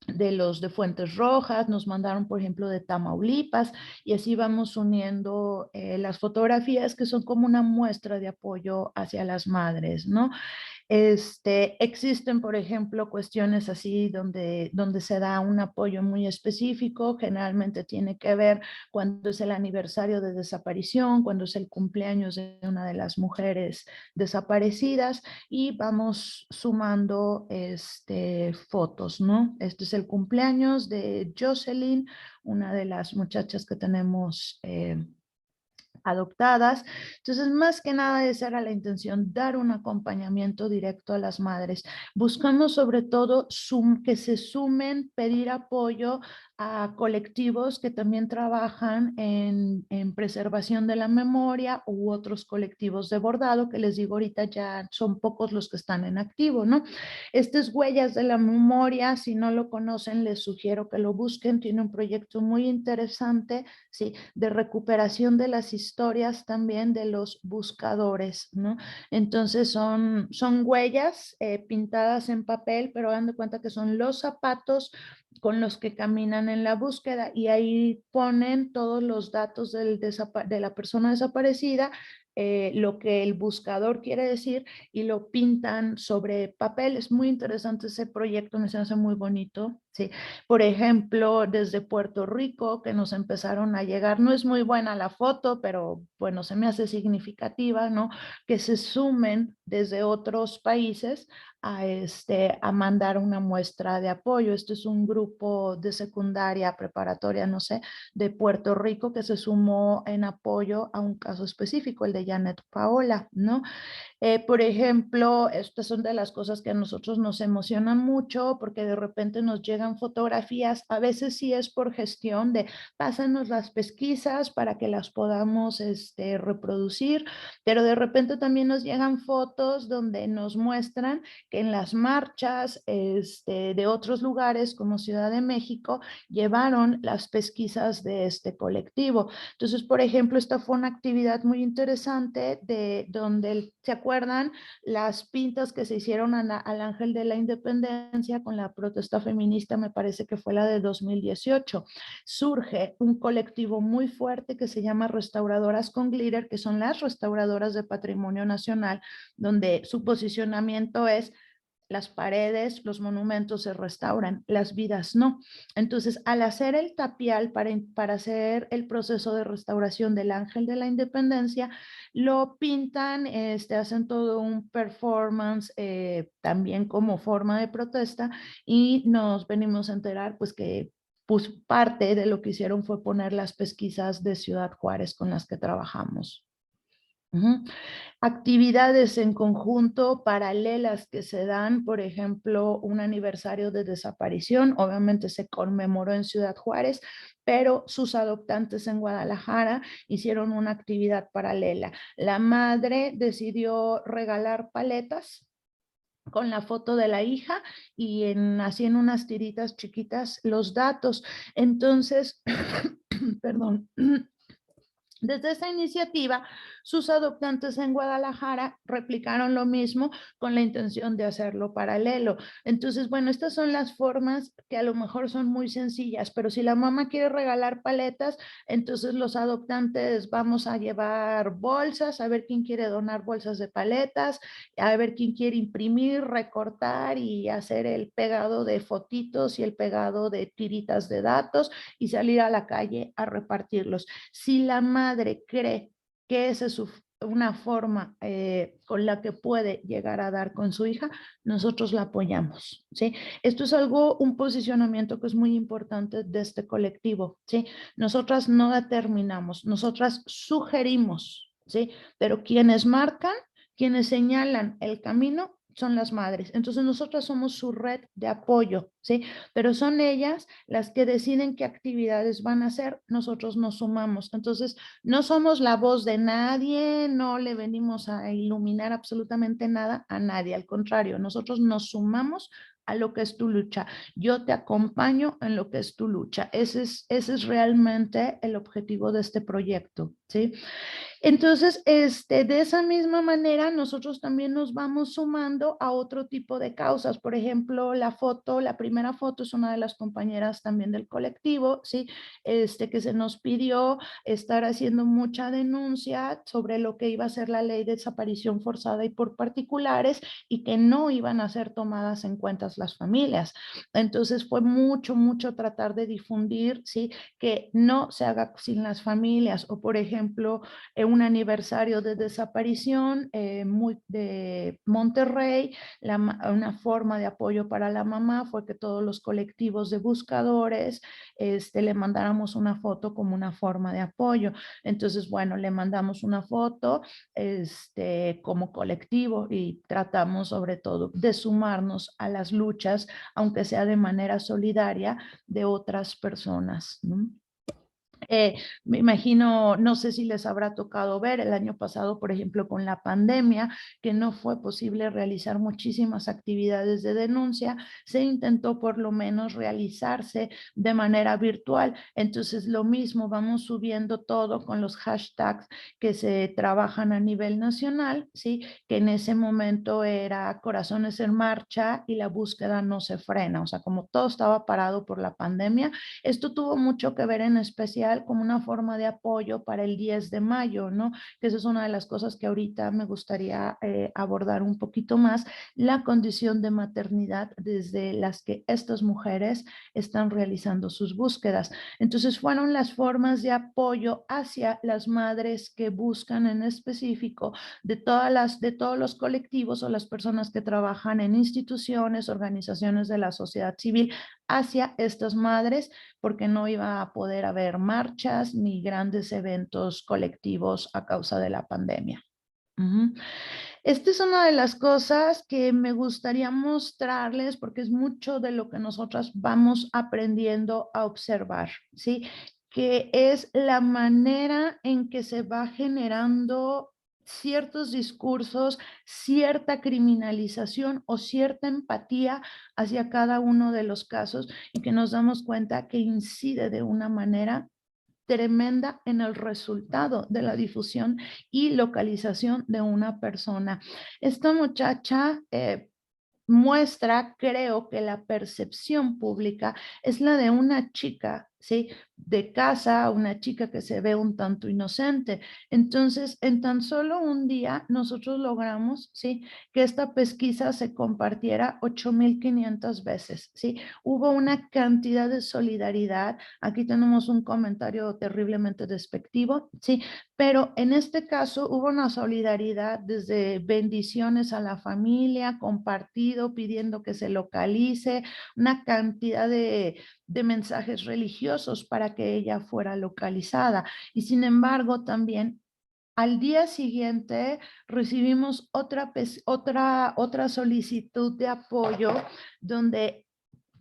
de los de Fuentes Rojas, nos mandaron, por ejemplo, de Tamaulipas, y así vamos uniendo las fotografías que son como una muestra de apoyo hacia las madres, ¿no? Existen, por ejemplo, cuestiones así donde se da un apoyo muy específico, generalmente tiene que ver cuando es el aniversario de desaparición, cuando es el cumpleaños de una de las mujeres desaparecidas, y vamos sumando fotos, ¿no? Este es el cumpleaños de Jocelyn, una de las muchachas que tenemos adoptadas. Entonces, más que nada esa era la intención, dar un acompañamiento directo a las madres. Buscamos sobre todo que se sumen, pedir apoyo a colectivos que también trabajan en preservación de la memoria u otros colectivos de bordado, que les digo ahorita ya son pocos los que están en activo, ¿no? Estas Huellas de la Memoria, si no lo conocen, les sugiero que lo busquen. Tiene un proyecto muy interesante, ¿sí? De recuperación de las historias también de los buscadores, ¿no? Entonces son huellas pintadas en papel, pero dando cuenta que son los zapatos con los que caminan en la búsqueda, y ahí ponen todos los datos de la persona desaparecida, lo que el buscador quiere decir, y lo pintan sobre papel. Es muy interesante ese proyecto, me se hace muy bonito, ¿sí? Por ejemplo, desde Puerto Rico, que nos empezaron a llegar, no es muy buena la foto, pero bueno, se me hace significativa, ¿no? Que se sumen desde otros países a mandar una muestra de apoyo. Este es un grupo de secundaria, preparatoria, no sé, de Puerto Rico, que se sumó en apoyo a un caso específico, el de Janet Paola, ¿no? Por ejemplo, estas son de las cosas que a nosotros nos emocionan mucho, porque de repente nos llegan fotografías, a veces sí es por gestión de pásanos las pesquisas para que las podamos reproducir, pero de repente también nos llegan fotos donde nos muestran que en las marchas de otros lugares como Ciudad de México llevaron las pesquisas de este colectivo. Entonces, por ejemplo, esta fue una actividad muy interesante de donde, ¿se acuerdan? Las pintas que se hicieron al Ángel de la Independencia con la protesta feminista, me parece que fue la de 2018. Surge un colectivo muy fuerte que se llama Restauradoras con Glitter, que son las restauradoras de patrimonio nacional, donde su posicionamiento es: las paredes, los monumentos se restauran, las vidas no. Entonces, al hacer el tapial para hacer el proceso de restauración del Ángel de la Independencia, lo pintan, hacen todo un performance también como forma de protesta, y nos venimos a enterar pues que pues, parte de lo que hicieron fue poner las pesquisas de Ciudad Juárez con las que trabajamos. Ujú. Actividades en conjunto paralelas que se dan, por ejemplo, un aniversario de desaparición, obviamente se conmemoró en Ciudad Juárez, pero sus adoptantes en Guadalajara hicieron una actividad paralela. La madre decidió regalar paletas con la foto de la hija y así en unas tiritas chiquitas los datos. Entonces, perdón. Desde esa iniciativa, sus adoptantes en Guadalajara replicaron lo mismo con la intención de hacerlo paralelo. Entonces, bueno, estas son las formas que a lo mejor son muy sencillas, pero si la mamá quiere regalar paletas, entonces los adoptantes vamos a llevar bolsas, a ver quién quiere donar bolsas de paletas, a ver quién quiere imprimir, recortar y hacer el pegado de fotitos y el pegado de tiritas de datos y salir a la calle a repartirlos. Si la madre cree que esa es una forma con la que puede llegar a dar con su hija, nosotros la apoyamos, ¿sí? Esto es un posicionamiento que es muy importante de este colectivo, ¿sí? Nosotras no determinamos, nosotras sugerimos, ¿sí? Pero quienes marcan, quienes señalan el camino, son las madres. Entonces nosotras somos su red de apoyo, ¿sí? Pero son ellas las que deciden qué actividades van a hacer, nosotros nos sumamos. Entonces no somos la voz de nadie, no le venimos a iluminar absolutamente nada a nadie, al contrario, nosotros nos sumamos a lo que es tu lucha. Yo te acompaño en lo que es tu lucha. Ese es realmente el objetivo de este proyecto, ¿sí? Entonces, de esa misma manera, nosotros también nos vamos sumando a otro tipo de causas. Por ejemplo, la primera foto es una de las compañeras también del colectivo, ¿sí? Que se nos pidió estar haciendo mucha denuncia sobre lo que iba a ser la ley de desaparición forzada y por particulares y que no iban a ser tomadas en cuenta las familias. Entonces, fue mucho, mucho tratar de difundir, ¿sí? Que no se haga sin las familias o, por ejemplo, un aniversario de desaparición de Monterrey, una forma de apoyo para la mamá fue que todos los colectivos de buscadores le mandáramos una foto como una forma de apoyo. Entonces, bueno, le mandamos una foto como colectivo y tratamos sobre todo de sumarnos a las luchas, aunque sea de manera solidaria, de otras personas, ¿no? Me imagino, no sé si les habrá tocado ver el año pasado, por ejemplo, con la pandemia, que no fue posible realizar muchísimas actividades de denuncia, se intentó por lo menos realizarse de manera virtual. Entonces, lo mismo, vamos subiendo todo con los hashtags que se trabajan a nivel nacional, ¿sí? Que en ese momento era Corazones en Marcha y la búsqueda no se frena. O sea, como todo estaba parado por la pandemia, esto tuvo mucho que ver en especial como una forma de apoyo para el 10 de mayo, ¿no? Que esa es una de las cosas que ahorita me gustaría abordar un poquito más, la condición de maternidad desde las que estas mujeres están realizando sus búsquedas. Entonces fueron las formas de apoyo hacia las madres que buscan en específico de todos los colectivos o las personas que trabajan en instituciones, organizaciones de la sociedad civil hacia estas madres, porque no iba a poder haber marchas ni grandes eventos colectivos a causa de la pandemia. Esta es una de las cosas que me gustaría mostrarles porque es mucho de lo que nosotras vamos aprendiendo a observar, ¿sí? Que es la manera en que se va generando ciertos discursos, cierta criminalización o cierta empatía hacia cada uno de los casos y que nos damos cuenta que incide de una manera tremenda en el resultado de la difusión y localización de una persona. Esta muchacha muestra, creo que la percepción pública es la de una chica, ¿sí? De casa, una chica que se ve un tanto inocente. Entonces, en tan solo un día, nosotros logramos, ¿sí? Que esta pesquisa se compartiera 8,500 veces, ¿sí? Hubo una cantidad de solidaridad. Aquí tenemos un comentario terriblemente despectivo, ¿sí? Pero en este caso hubo una solidaridad desde bendiciones a la familia, compartido, pidiendo que se localice, una cantidad de mensajes religiosos para que ella fuera localizada. Y sin embargo, también Al día siguiente recibimos otra solicitud de apoyo donde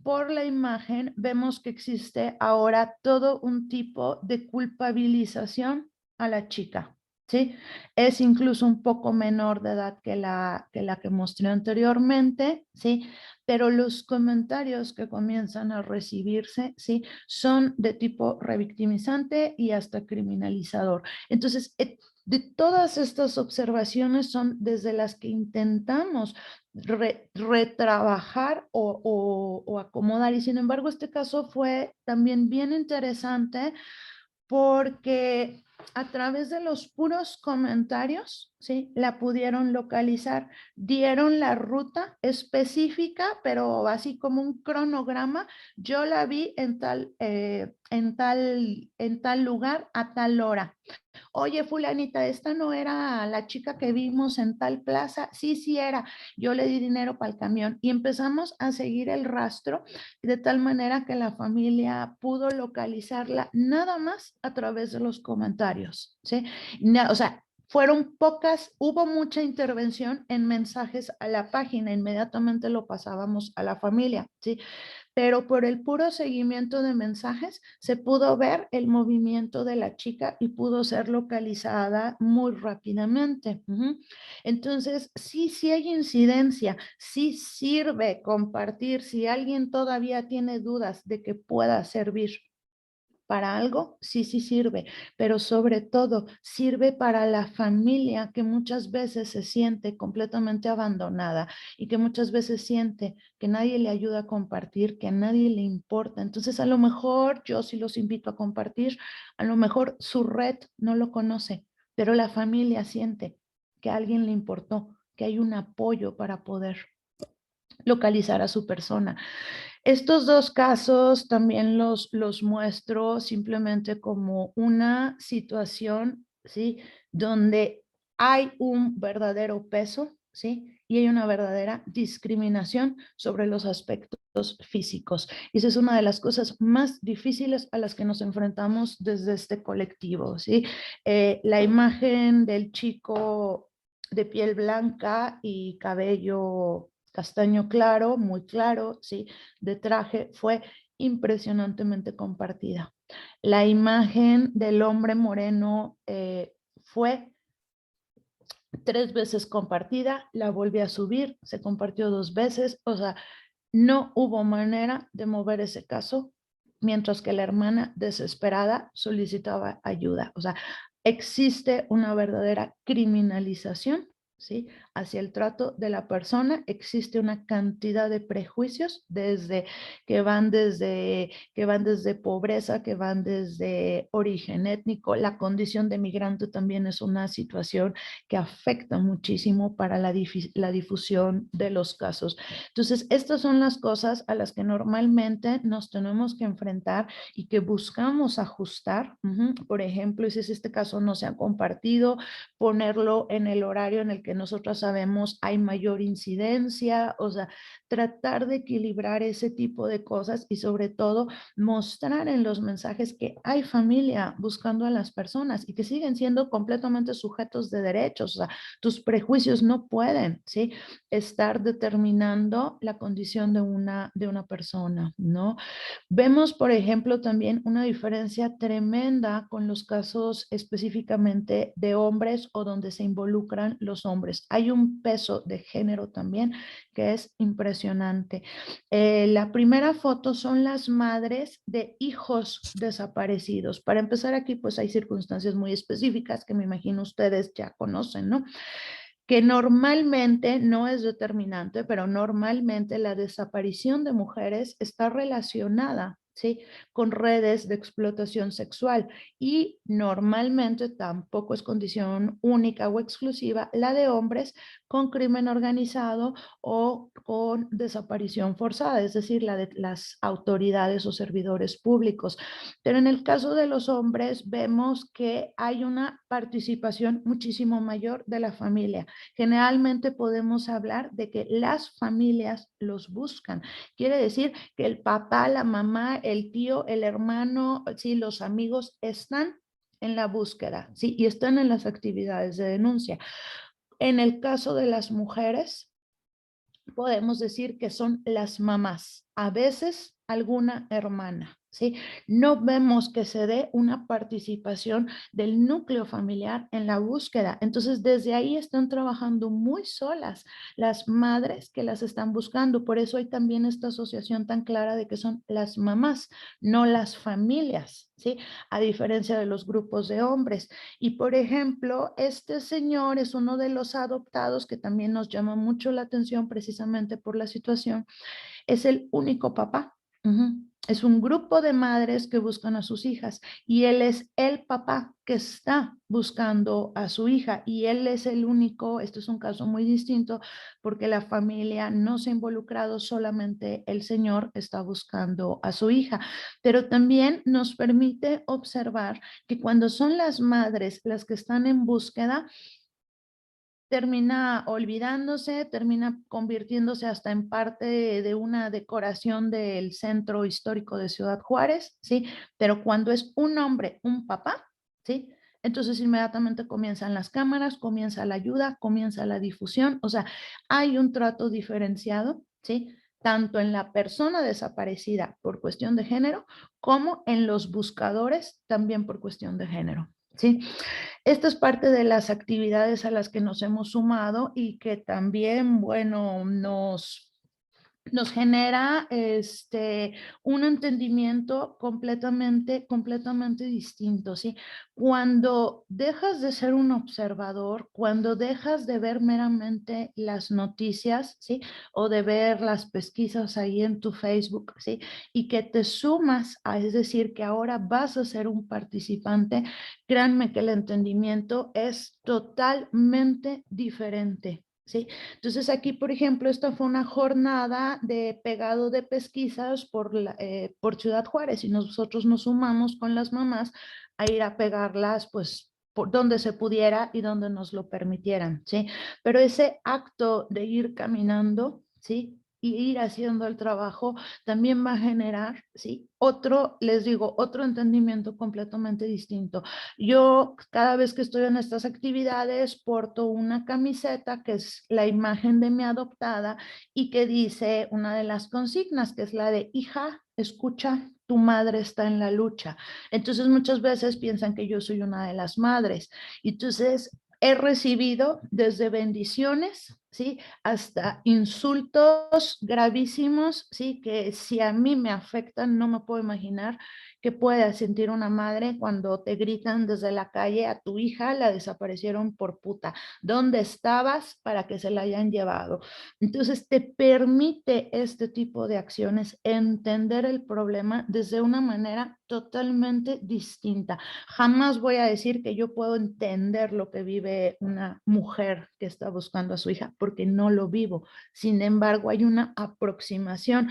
por la imagen vemos que existe ahora todo un tipo de culpabilización a la chica, ¿sí? Es incluso un poco menor de edad que la que mostré anteriormente, ¿sí? Pero los comentarios que comienzan a recibirse, ¿sí? Son de tipo revictimizante y hasta criminalizador. Entonces, de todas estas observaciones son desde las que intentamos retrabajar o acomodar. Y sin embargo, este caso fue también bien interesante porque a través de los puros comentarios, ¿sí? La pudieron localizar, dieron la ruta específica, pero así como un cronograma. Yo la vi en tal lugar a tal hora. Oye, fulanita, ¿esta no era la chica que vimos en tal plaza? Sí, sí era. Yo le di dinero para el camión y empezamos a seguir el rastro de tal manera que la familia pudo localizarla nada más a través de los comentarios, ¿sí? O sea, fueron pocas, hubo mucha intervención en mensajes a la página, inmediatamente lo pasábamos a la familia, ¿sí? Pero por el puro seguimiento de mensajes se pudo ver el movimiento de la chica y pudo ser localizada muy rápidamente. Entonces, sí hay incidencia, sí sirve compartir. Si alguien todavía tiene dudas de que pueda servir para algo, sí sirve, pero sobre todo sirve para la familia que muchas veces se siente completamente abandonada y que muchas veces siente que nadie le ayuda a compartir, que a nadie le importa. Entonces, a lo mejor yo sí los invito a compartir, a lo mejor su red no lo conoce, pero la familia siente que a alguien le importó, que hay un apoyo para poder localizar a su persona. Estos dos casos también los muestro simplemente como una situación, ¿sí? Donde hay un verdadero peso, ¿sí? Y hay una verdadera discriminación sobre los aspectos físicos. Y esa es una de las cosas más difíciles a las que nos enfrentamos desde este colectivo, ¿sí? La imagen del chico de piel blanca y cabello castaño claro, muy claro, ¿sí? De traje fue impresionantemente compartida. La imagen del hombre moreno fue 3 veces compartida, la volví a subir, se compartió 2 veces, o sea, no hubo manera de mover ese caso, mientras que la hermana desesperada solicitaba ayuda. O sea, existe una verdadera criminalización, ¿sí? Hacia el trato de la persona. Existe una cantidad de prejuicios que van desde pobreza, que van desde origen étnico. La condición de migrante también es una situación que afecta muchísimo para la difusión de los casos. Entonces, estas son las cosas a las que normalmente nos tenemos que enfrentar y que buscamos ajustar. Por ejemplo, si este caso no se ha compartido, ponerlo en el horario en el que nosotros sabemos hay mayor incidencia, o sea, tratar de equilibrar ese tipo de cosas y sobre todo mostrar en los mensajes que hay familia buscando a las personas y que siguen siendo completamente sujetos de derechos. O sea, tus prejuicios no pueden, ¿sí? Estar determinando la condición de una persona, ¿no? Vemos, por ejemplo, también una diferencia tremenda con los casos específicamente de hombres o donde se involucran los hombres. Hay un peso de género también que es impresionante. La primera foto son las madres de hijos desaparecidos. Para empezar aquí, pues hay circunstancias muy específicas que me imagino ustedes ya conocen, ¿no? Que normalmente no es determinante, pero normalmente la desaparición de mujeres está relacionada, ¿sí? Con redes de explotación sexual y normalmente tampoco es condición única o exclusiva la de hombres con crimen organizado o con desaparición forzada, es decir, la de las autoridades o servidores públicos. Pero en el caso de los hombres vemos que hay una participación muchísimo mayor de la familia. Generalmente podemos hablar de que las familias los buscan. Quiere decir que el papá, la mamá, el tío, el hermano, sí, los amigos están en la búsqueda, ¿sí? Y están en las actividades de denuncia. En el caso de las mujeres, podemos decir que son las mamás, a veces alguna hermana, ¿sí? No vemos que se dé una participación del núcleo familiar en la búsqueda. Entonces, desde ahí están trabajando muy solas las madres que las están buscando. Por eso hay también esta asociación tan clara de que son las mamás, no las familias, ¿sí? A diferencia de los grupos de hombres. Y, por ejemplo, este señor es uno de los adoptados que también nos llama mucho la atención precisamente por la situación. Es el único papá. Es un grupo de madres que buscan a sus hijas y él es el papá que está buscando a su hija y él es el único. Esto es un caso muy distinto porque la familia no se ha involucrado, solamente el señor está buscando a su hija. Pero también nos permite observar que cuando son las madres las que están en búsqueda, termina olvidándose, termina convirtiéndose hasta en parte de una decoración del centro histórico de Ciudad Juárez, ¿sí? Pero cuando es un hombre, un papá, ¿sí? Entonces inmediatamente comienzan las cámaras, comienza la ayuda, comienza la difusión, o sea, hay un trato diferenciado, ¿sí? Tanto en la persona desaparecida por cuestión de género, como en los buscadores también por cuestión de género, ¿sí? Esta es parte de las actividades a las que nos hemos sumado y que también, bueno, nos genera un entendimiento completamente distinto, ¿sí? Cuando dejas de ser un observador, cuando dejas de ver meramente las noticias, ¿sí? O de ver las pesquisas ahí en tu Facebook, ¿sí? Y que te sumas es decir, que ahora vas a ser un participante, créanme que el entendimiento es totalmente diferente, ¿sí? Entonces aquí, por ejemplo, esta fue una jornada de pegado de pesquisas por Ciudad Juárez y nosotros nos sumamos con las mamás a ir a pegarlas, pues, por donde se pudiera y donde nos lo permitieran, ¿sí? Pero ese acto de ir caminando, ¿sí? Y ir haciendo el trabajo también va a generar, ¿sí? Les digo, otro entendimiento completamente distinto. Yo cada vez que estoy en estas actividades porto una camiseta que es la imagen de mi adoptada y que dice una de las consignas, que es la de hija, escucha, tu madre está en la lucha. Entonces muchas veces piensan que yo soy una de las madres. Entonces he recibido desde bendiciones, ¿sí? Hasta insultos gravísimos, ¿sí? Que si a mí me afectan, no me puedo imaginar qué puede sentir una madre cuando te gritan desde la calle: a tu hija la desaparecieron por puta. ¿Dónde estabas para que se la hayan llevado? Entonces te permite este tipo de acciones entender el problema desde una manera totalmente distinta. Jamás voy a decir que yo puedo entender lo que vive una mujer que está buscando a su hija, porque no lo vivo. Sin embargo, hay una aproximación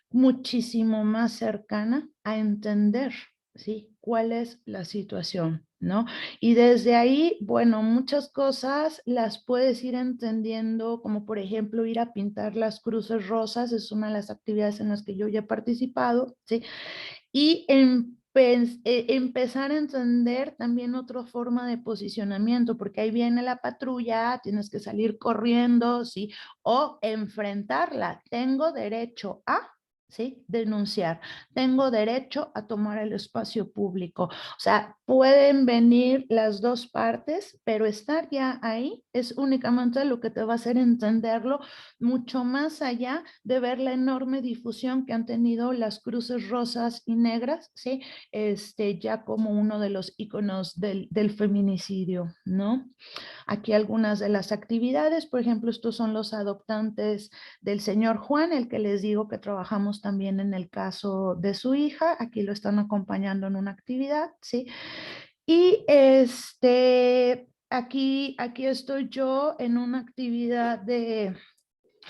muchísimo más cercana a entender, ¿sí? ¿Cuál es la situación? ¿No? Y desde ahí, bueno, muchas cosas las puedes ir entendiendo, como por ejemplo ir a pintar las cruces rosas, es una de las actividades en las que yo ya he participado, ¿sí? Y empezar a entender también otra forma de posicionamiento, porque ahí viene la patrulla, tienes que salir corriendo, ¿sí? O enfrentarla. Tengo derecho a, ¿sí? Denunciar. Tengo derecho a tomar el espacio público. O sea, pueden venir las dos partes, pero estar ya ahí es únicamente lo que te va a hacer entenderlo mucho más allá de ver la enorme difusión que han tenido las cruces rosas y negras, ¿sí? Ya como uno de los iconos del feminicidio, ¿no? Aquí algunas de las actividades, por ejemplo, estos son los adoptantes del señor Juan, el que les digo que trabajamos también en el caso de su hija, aquí lo están acompañando en una actividad, ¿sí? Y aquí estoy yo en una actividad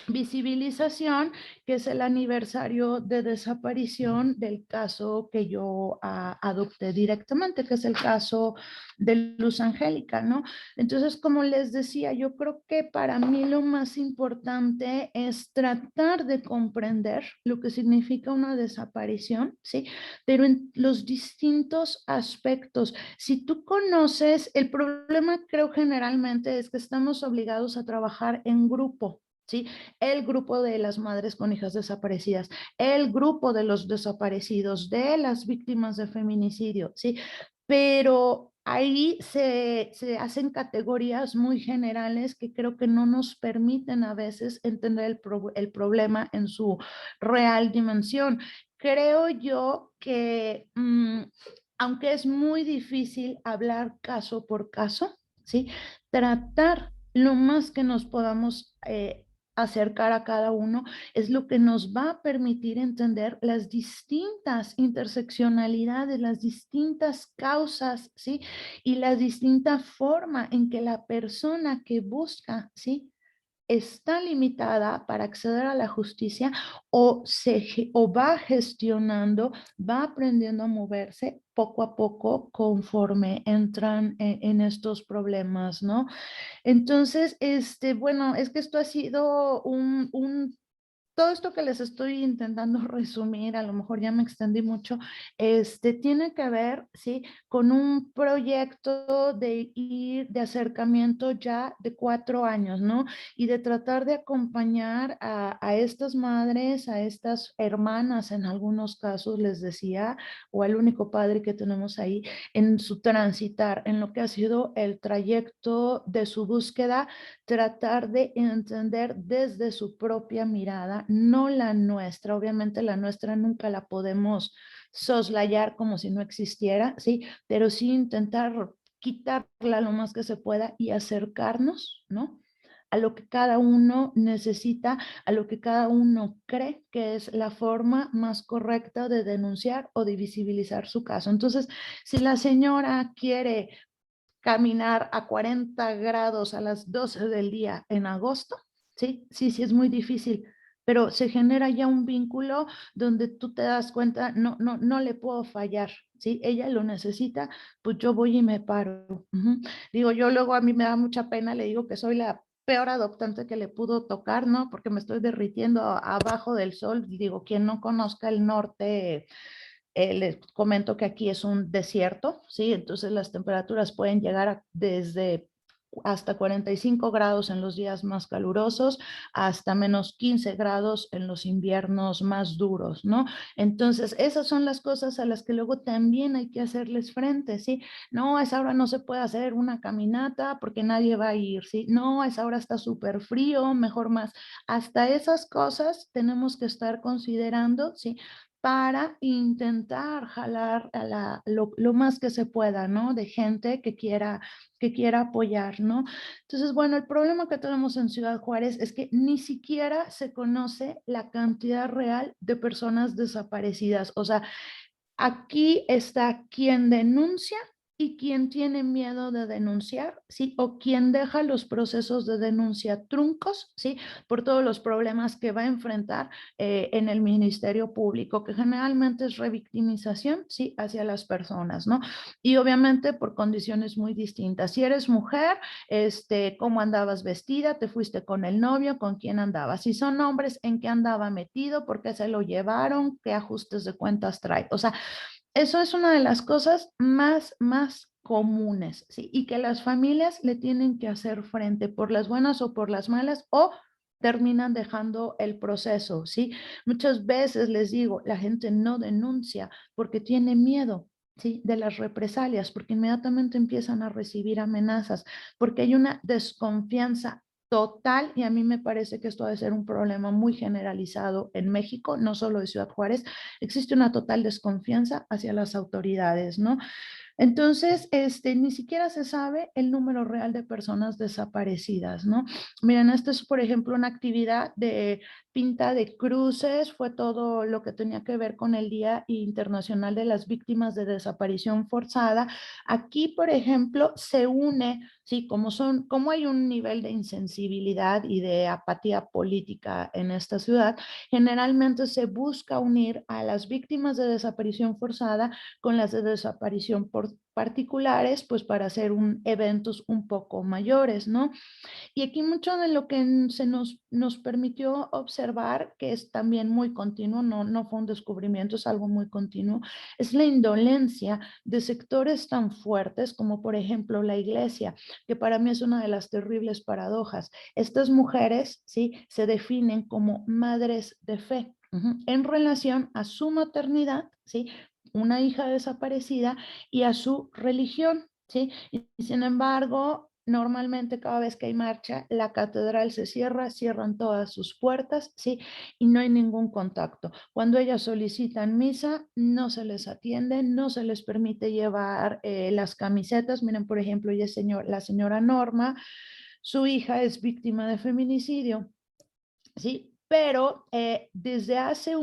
visibilización, que es el aniversario de desaparición del caso que yo adopté directamente, que es el caso de Luz Angélica, ¿no? Entonces, como les decía, yo creo que para mí lo más importante es tratar de comprender lo que significa una desaparición, ¿sí? Pero en los distintos aspectos. Si tú conoces, el problema creo generalmente es que estamos obligados a trabajar en grupo, ¿sí? El grupo de las madres con hijas desaparecidas, el grupo de los desaparecidos, de las víctimas de feminicidio, ¿sí? Pero ahí se hacen categorías muy generales que creo que no nos permiten a veces entender el problema en su real dimensión. Creo yo que, aunque es muy difícil hablar caso por caso, ¿sí? Tratar lo más que nos podamos acercar a cada uno es lo que nos va a permitir entender las distintas interseccionalidades, las distintas causas, ¿sí? Y la distinta forma en que la persona que busca, ¿sí?, está limitada para acceder a la justicia o va gestionando, va aprendiendo a moverse poco a poco conforme entran en estos problemas, ¿no? Entonces, bueno, es que esto ha sido todo esto que les estoy intentando resumir, a lo mejor ya me extendí mucho, tiene que ver, ¿sí?, con un proyecto de acercamiento ya de 4 años, ¿no? Y de tratar de acompañar a estas madres, a estas hermanas, en algunos casos les decía, o al único padre que tenemos ahí, en su transitar, en lo que ha sido el trayecto de su búsqueda, tratar de entender desde su propia mirada, no la nuestra. Obviamente la nuestra nunca la podemos soslayar como si no existiera, ¿sí? Pero sí intentar quitarla lo más que se pueda y acercarnos, ¿no?, a lo que cada uno necesita, a lo que cada uno cree que es la forma más correcta de denunciar o de visibilizar su caso. Entonces, si la señora quiere caminar a 40 grados a las 12 del día en agosto, ¿sí? Sí, sí, es muy difícil, pero se genera ya un vínculo donde tú te das cuenta, no le puedo fallar, ¿sí? Ella lo necesita, pues yo voy y me paro. Ujú. Digo, yo luego a mí me da mucha pena, le digo que soy la peor adoptante que le pudo tocar, ¿no? Porque me estoy derritiendo abajo del sol. Digo, quien no conozca el norte, les comento que aquí es un desierto, ¿sí? Entonces las temperaturas pueden llegar desde hasta 45 grados en los días más calurosos, hasta menos 15 grados en los inviernos más duros, ¿no? Entonces, esas son las cosas a las que luego también hay que hacerles frente, ¿sí? No, a esa hora no se puede hacer una caminata porque nadie va a ir, ¿sí? No, a esa hora está súper frío, mejor más. Hasta esas cosas tenemos que estar considerando, ¿sí?, para intentar jalar a lo más que se pueda, ¿no?, de gente que quiera apoyar, ¿no? Entonces, bueno, el problema que tenemos en Ciudad Juárez es que ni siquiera se conoce la cantidad real de personas desaparecidas. O sea, aquí está quien denuncia y quien tiene miedo de denunciar, ¿sí? O quien deja los procesos de denuncia truncos, ¿sí? Por todos los problemas que va a enfrentar en el Ministerio Público, que generalmente es revictimización, ¿sí?, hacia las personas, ¿no? Y obviamente por condiciones muy distintas. Si eres mujer, ¿cómo andabas vestida? ¿Te fuiste con el novio? ¿Con quién andabas? Si son hombres, ¿en qué andaba metido? ¿Por qué se lo llevaron? ¿Qué ajustes de cuentas trae? O sea, eso es una de las cosas más comunes, ¿sí? Y que las familias le tienen que hacer frente por las buenas o por las malas, o terminan dejando el proceso, ¿sí? Muchas veces les digo, la gente no denuncia porque tiene miedo, ¿sí?, de las represalias, porque inmediatamente empiezan a recibir amenazas, porque hay una desconfianza total, y a mí me parece que esto debe ser un problema muy generalizado en México, no solo de Ciudad Juárez. Existe una total desconfianza hacia las autoridades, ¿no? Entonces, ni siquiera se sabe el número real de personas desaparecidas, ¿no? Miren, esta es, por ejemplo, una actividad de pinta de cruces, fue todo lo que tenía que ver con el Día Internacional de las Víctimas de Desaparición Forzada. Aquí, por ejemplo, se une, sí, como hay un nivel de insensibilidad y de apatía política en esta ciudad, generalmente se busca unir a las víctimas de desaparición forzada con las de desaparición particulares, pues para hacer eventos un poco mayores, ¿no? Y aquí mucho de lo que nos permitió observar, que es también muy continuo, no fue un descubrimiento, es algo muy continuo, es la indolencia de sectores tan fuertes como por ejemplo la iglesia, que para mí es una de las terribles paradojas. Estas mujeres, ¿sí?, se definen como madres de fe, en relación a su maternidad, ¿sí?, una hija desaparecida, y a su religión, ¿sí? Y sin embargo, normalmente cada vez que hay marcha, la catedral se cierra, cierran todas sus puertas, ¿sí? Y no hay ningún contacto. Cuando ellas solicitan misa, no se les atiende, no se les permite llevar las camisetas. Miren, por ejemplo, la señora Norma, su hija es víctima de feminicidio, ¿sí? Pero desde hace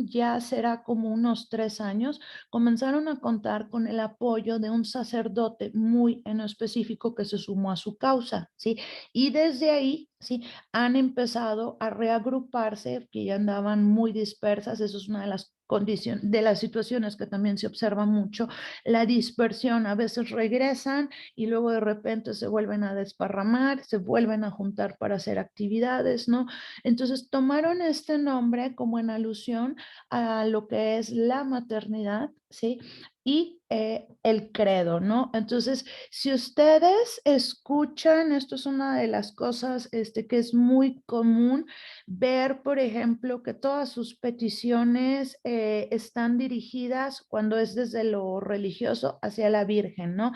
ya será como unos 3 años, comenzaron a contar con el apoyo de un sacerdote muy en específico que se sumó a su causa, ¿sí? Y desde ahí, ¿sí?, han empezado a reagruparse, que ya andaban muy dispersas. Eso es una de las condiciones, de las situaciones que también se observa mucho, la dispersión. A veces regresan y luego de repente se vuelven a desparramar, se vuelven a juntar para hacer actividades, ¿no? Entonces tomaron este nombre como en alusión a lo que es la maternidad, ¿sí? Y el credo, ¿no? Entonces, si ustedes escuchan, esto es una de las cosas que es muy común ver, por ejemplo, que todas sus peticiones están dirigidas, cuando es desde lo religioso, hacia la Virgen, ¿no?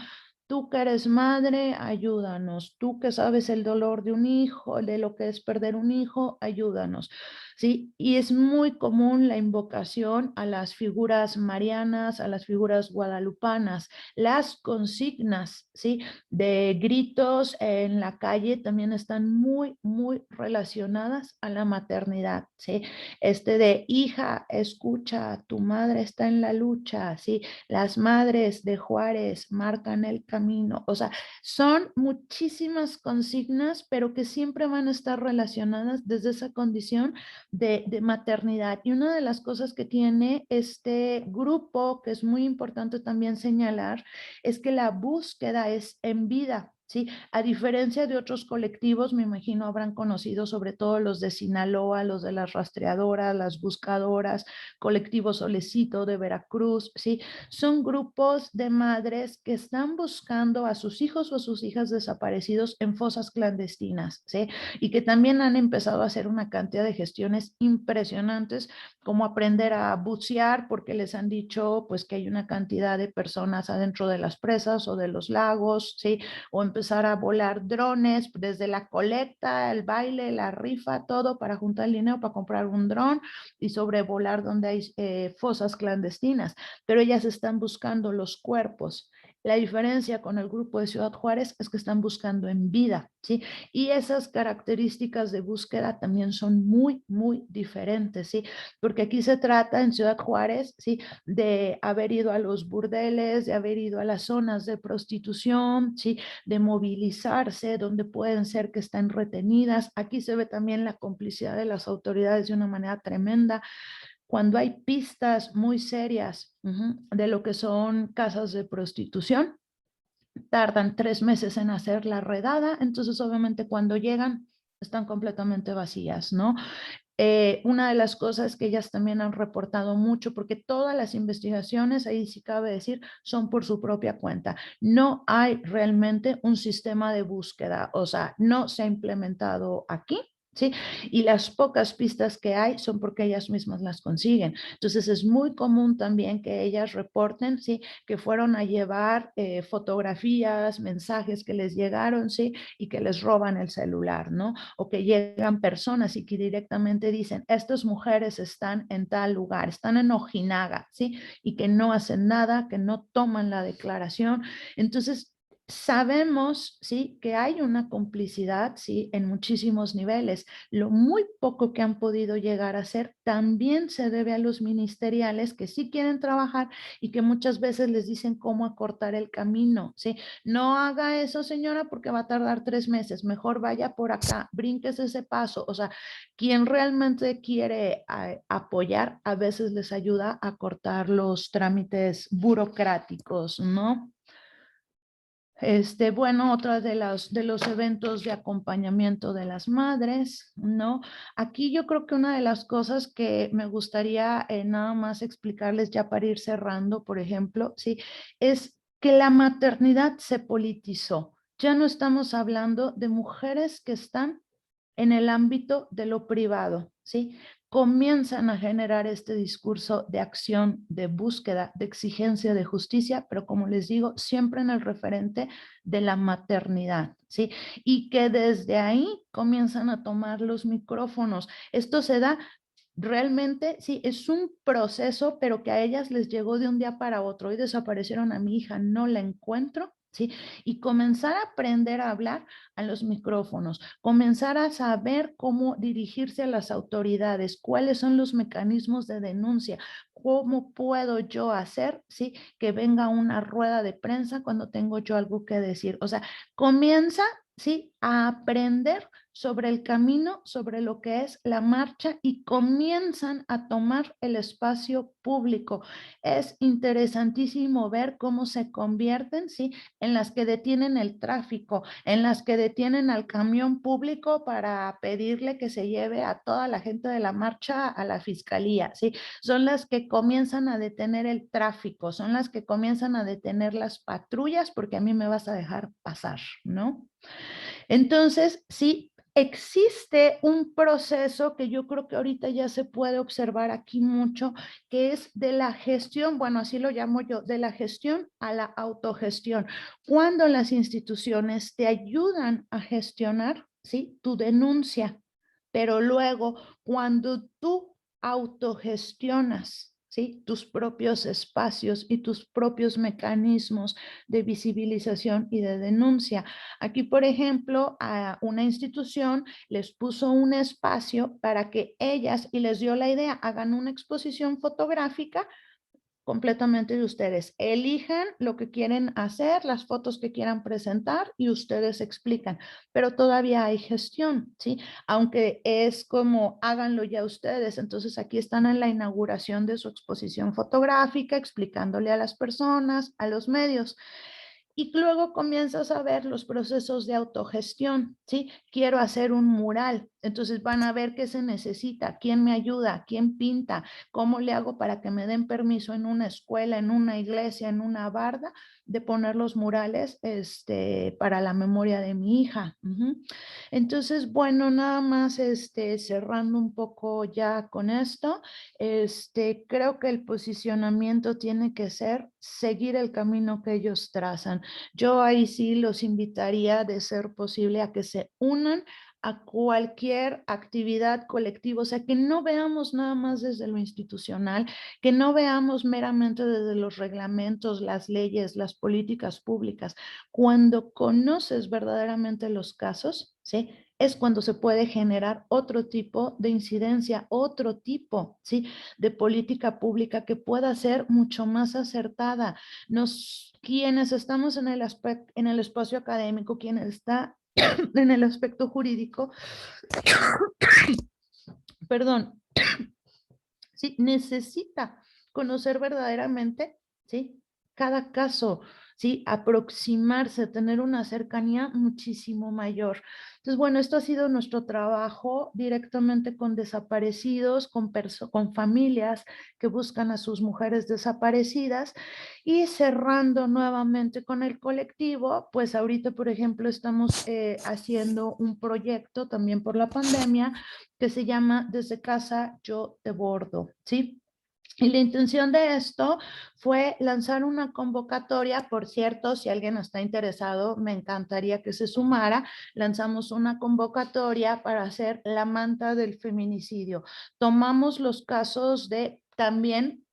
Tú que eres madre, ayúdanos. Tú que sabes el dolor de un hijo, de lo que es perder un hijo, ayúdanos. ¿Sí? Y es muy común la invocación a las figuras marianas, a las figuras guadalupanas. Las consignas, ¿sí?, de gritos en la calle también están muy, muy relacionadas a la maternidad, ¿sí? De hija, escucha, tu madre está en la lucha, ¿sí? Las madres de Juárez marcan el camino. O sea, son muchísimas consignas, pero que siempre van a estar relacionadas desde esa condición de maternidad. Y una de las cosas que tiene este grupo, que es muy importante también señalar, es que la búsqueda es en vida. ¿Sí? A diferencia de otros colectivos, me imagino habrán conocido sobre todo los de Sinaloa, los de las rastreadoras, las buscadoras, colectivo Solecito de Veracruz, ¿sí? Son grupos de madres que están buscando a sus hijos o a sus hijas desaparecidos en fosas clandestinas, ¿sí? Y que también han empezado a hacer una cantidad de gestiones impresionantes, como aprender a bucear, porque les han dicho pues que hay una cantidad de personas adentro de las presas o de los lagos, ¿sí? O empezar a volar drones, desde la colecta, el baile, la rifa, todo para juntar el dinero para comprar un dron y sobrevolar donde hay fosas clandestinas. Pero ellas están buscando los cuerpos. La diferencia con el grupo de Ciudad Juárez es que están buscando en vida, ¿sí? Y esas características de búsqueda también son muy, muy diferentes, ¿sí? Porque aquí se trata en Ciudad Juárez, ¿sí?, de haber ido a los burdeles, de haber ido a las zonas de prostitución, ¿sí?, de movilizarse, donde pueden ser que están retenidas. Aquí se ve también la complicidad de las autoridades de una manera tremenda. Cuando hay pistas muy serias de lo que son casas de prostitución, tardan 3 meses en hacer la redada, entonces obviamente cuando llegan están completamente vacías, ¿no? Una de las cosas que ellas también han reportado mucho, porque todas las investigaciones, ahí sí cabe decir, son por su propia cuenta. No hay realmente un sistema de búsqueda, o sea, no se ha implementado aquí. ¿Sí? Y las pocas pistas que hay son porque ellas mismas las consiguen. Entonces es muy común también que ellas reporten, ¿sí?, que fueron a llevar fotografías, mensajes que les llegaron, ¿sí?, y que les roban el celular, ¿no? O que llegan personas y que directamente dicen, estas mujeres están en tal lugar, están en Ojinaga, ¿sí? Y que no hacen nada, que no toman la declaración. Entonces, Sabemos, sí, que hay una complicidad, sí, en muchísimos niveles. Lo muy poco que han podido llegar a hacer también se debe a los ministeriales que sí quieren trabajar y que muchas veces les dicen cómo acortar el camino, sí. No haga eso, señora, porque va a tardar 3 meses. Mejor vaya por acá, brinques ese paso. O sea, quien realmente quiere apoyar, a veces les ayuda a cortar los trámites burocráticos, ¿no? Bueno, otra de los eventos de acompañamiento de las madres, ¿no? Aquí yo creo que una de las cosas que me gustaría nada más explicarles ya para ir cerrando, por ejemplo, ¿sí? Es que la maternidad se politizó. Ya no estamos hablando de mujeres que están en el ámbito de lo privado, ¿sí? Comienzan a generar este discurso de acción, de búsqueda, de exigencia de justicia, pero como les digo, siempre en el referente de la maternidad, ¿sí? Y que desde ahí comienzan a tomar los micrófonos. Esto se da realmente, sí, es un proceso, pero que a ellas les llegó de un día para otro. Hoy desaparecieron a mi hija, no la encuentro, ¿sí? Y comenzar a aprender a hablar a los micrófonos, comenzar a saber cómo dirigirse a las autoridades, cuáles son los mecanismos de denuncia, cómo puedo yo hacer, ¿sí? Que venga una rueda de prensa cuando tengo yo algo que decir. O sea, comienza, ¿sí? A aprender sobre el camino, sobre lo que es la marcha y comienzan a tomar el espacio público. Es interesantísimo ver cómo se convierten, ¿sí? En las que detienen el tráfico, en las que detienen al camión público para pedirle que se lleve a toda la gente de la marcha a la fiscalía, ¿sí? Son las que comienzan a detener el tráfico, son las que comienzan a detener las patrullas porque a mí me vas a dejar pasar, ¿no? Entonces, sí, existe un proceso que yo creo que ahorita ya se puede observar aquí mucho, que es de la gestión, bueno, así lo llamo yo, de la gestión a la autogestión. Cuando las instituciones te ayudan a gestionar, ¿sí? Tu denuncia, pero luego cuando tú autogestionas, ¿sí? Tus propios espacios y tus propios mecanismos de visibilización y de denuncia. Aquí, por ejemplo, a una institución les puso un espacio para que ellas, y les dio la idea, hagan una exposición fotográfica completamente de ustedes. Elijan lo que quieren hacer, las fotos que quieran presentar y ustedes explican, pero todavía hay gestión, ¿sí? Aunque es como háganlo ya ustedes. Entonces aquí están en la inauguración de su exposición fotográfica, explicándole a las personas, a los medios. Y luego comienzas a ver los procesos de autogestión, ¿sí? Quiero hacer un mural, entonces van a ver qué se necesita, quién me ayuda, quién pinta, cómo le hago para que me den permiso en una escuela, en una iglesia, en una barda, de poner los murales para la memoria de mi hija. Entonces, bueno, nada más cerrando un poco ya con esto, creo que el posicionamiento tiene que ser seguir el camino que ellos trazan. Yo ahí sí los invitaría, de ser posible, a que se unan a cualquier actividad colectiva, o sea, que no veamos nada más desde lo institucional, que no veamos meramente desde los reglamentos, las leyes, las políticas públicas. Cuando conoces verdaderamente los casos, ¿sí? Es cuando se puede generar otro tipo de incidencia, otro tipo, ¿sí? De política pública que pueda ser mucho más acertada. Quienes estamos en el espacio académico, quienes está en el aspecto jurídico, perdón, sí, necesita conocer verdaderamente, ¿sí? Cada caso, ¿sí? Aproximarse, tener una cercanía muchísimo mayor. Entonces, bueno, esto ha sido nuestro trabajo directamente con desaparecidos, con familias que buscan a sus mujeres desaparecidas, y cerrando nuevamente con el colectivo, pues ahorita, por ejemplo, estamos haciendo un proyecto también por la pandemia que se llama Desde Casa Yo Te Bordo, ¿sí? Y la intención de esto fue lanzar una convocatoria. Por cierto, si alguien está interesado, me encantaría que se sumara. Lanzamos una convocatoria para hacer la manta del feminicidio. Tomamos los casos de también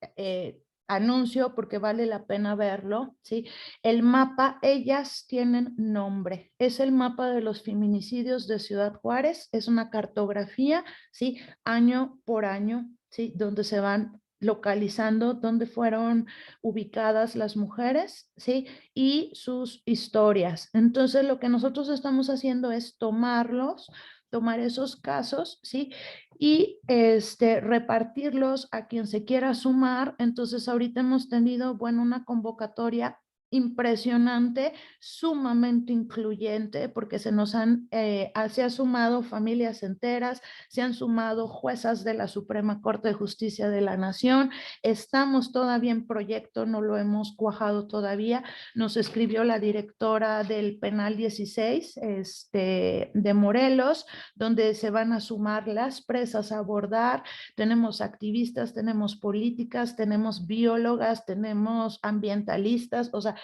anuncio porque vale la pena verlo, ¿sí? El mapa, ellas tienen nombre, es el mapa de los feminicidios de Ciudad Juárez, es una cartografía, ¿sí? Año por año, ¿sí? Donde se van localizando dónde fueron ubicadas las mujeres, ¿sí? Y sus historias. Entonces, lo que nosotros estamos haciendo es tomar esos casos, ¿sí? Y repartirlos a quien se quiera sumar. Entonces, ahorita hemos tenido, bueno, una convocatoria impresionante, sumamente incluyente, porque se ha sumado familias enteras, se han sumado juezas de la Suprema Corte de Justicia de la Nación. Estamos todavía en proyecto, no lo hemos cuajado todavía. Nos escribió la directora del Penal 16 de Morelos, donde se van a sumar las presas a abordar. Tenemos activistas, tenemos políticas, tenemos biólogas, tenemos ambientalistas, o sea,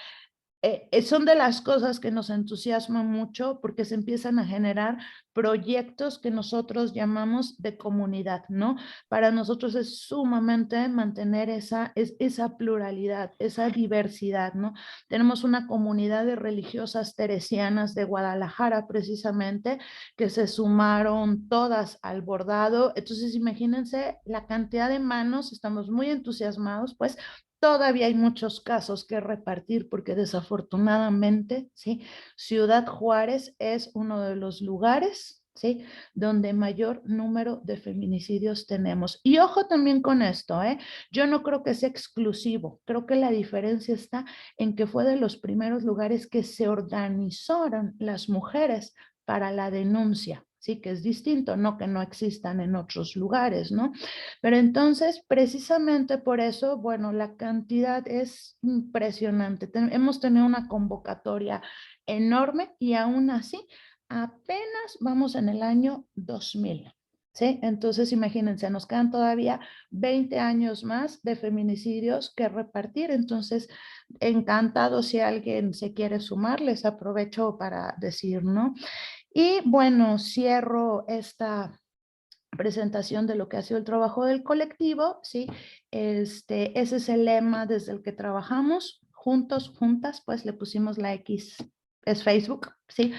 son de las cosas que nos entusiasman mucho porque se empiezan a generar proyectos que nosotros llamamos de comunidad, ¿no? Para nosotros es sumamente mantener esa pluralidad, esa diversidad, ¿no? Tenemos una comunidad de religiosas teresianas de Guadalajara precisamente que se sumaron todas al bordado. Entonces imagínense la cantidad de manos, estamos muy entusiasmados, pues todavía hay muchos casos que repartir porque desafortunadamente, ¿sí? Ciudad Juárez es uno de los lugares, ¿sí? Donde mayor número de feminicidios tenemos. Y ojo también con esto, ¿eh? Yo no creo que sea exclusivo. Creo que la diferencia está en que fue de los primeros lugares que se organizaron las mujeres para la denuncia. Sí, que es distinto, no que no existan en otros lugares, ¿no? Pero entonces, precisamente por eso, bueno, la cantidad es impresionante. Hemos tenido una convocatoria enorme y aún así, apenas vamos en el año 2000. ¿Sí? Entonces, imagínense, nos quedan todavía 20 años más de feminicidios que repartir. Entonces, encantado si alguien se quiere sumar, les aprovecho para decir, ¿no? Y bueno, cierro esta presentación de lo que ha sido el trabajo del colectivo, ¿sí? Ese es el lema desde el que trabajamos, juntos, juntas, pues le pusimos la X, es Facebook, ¿sí?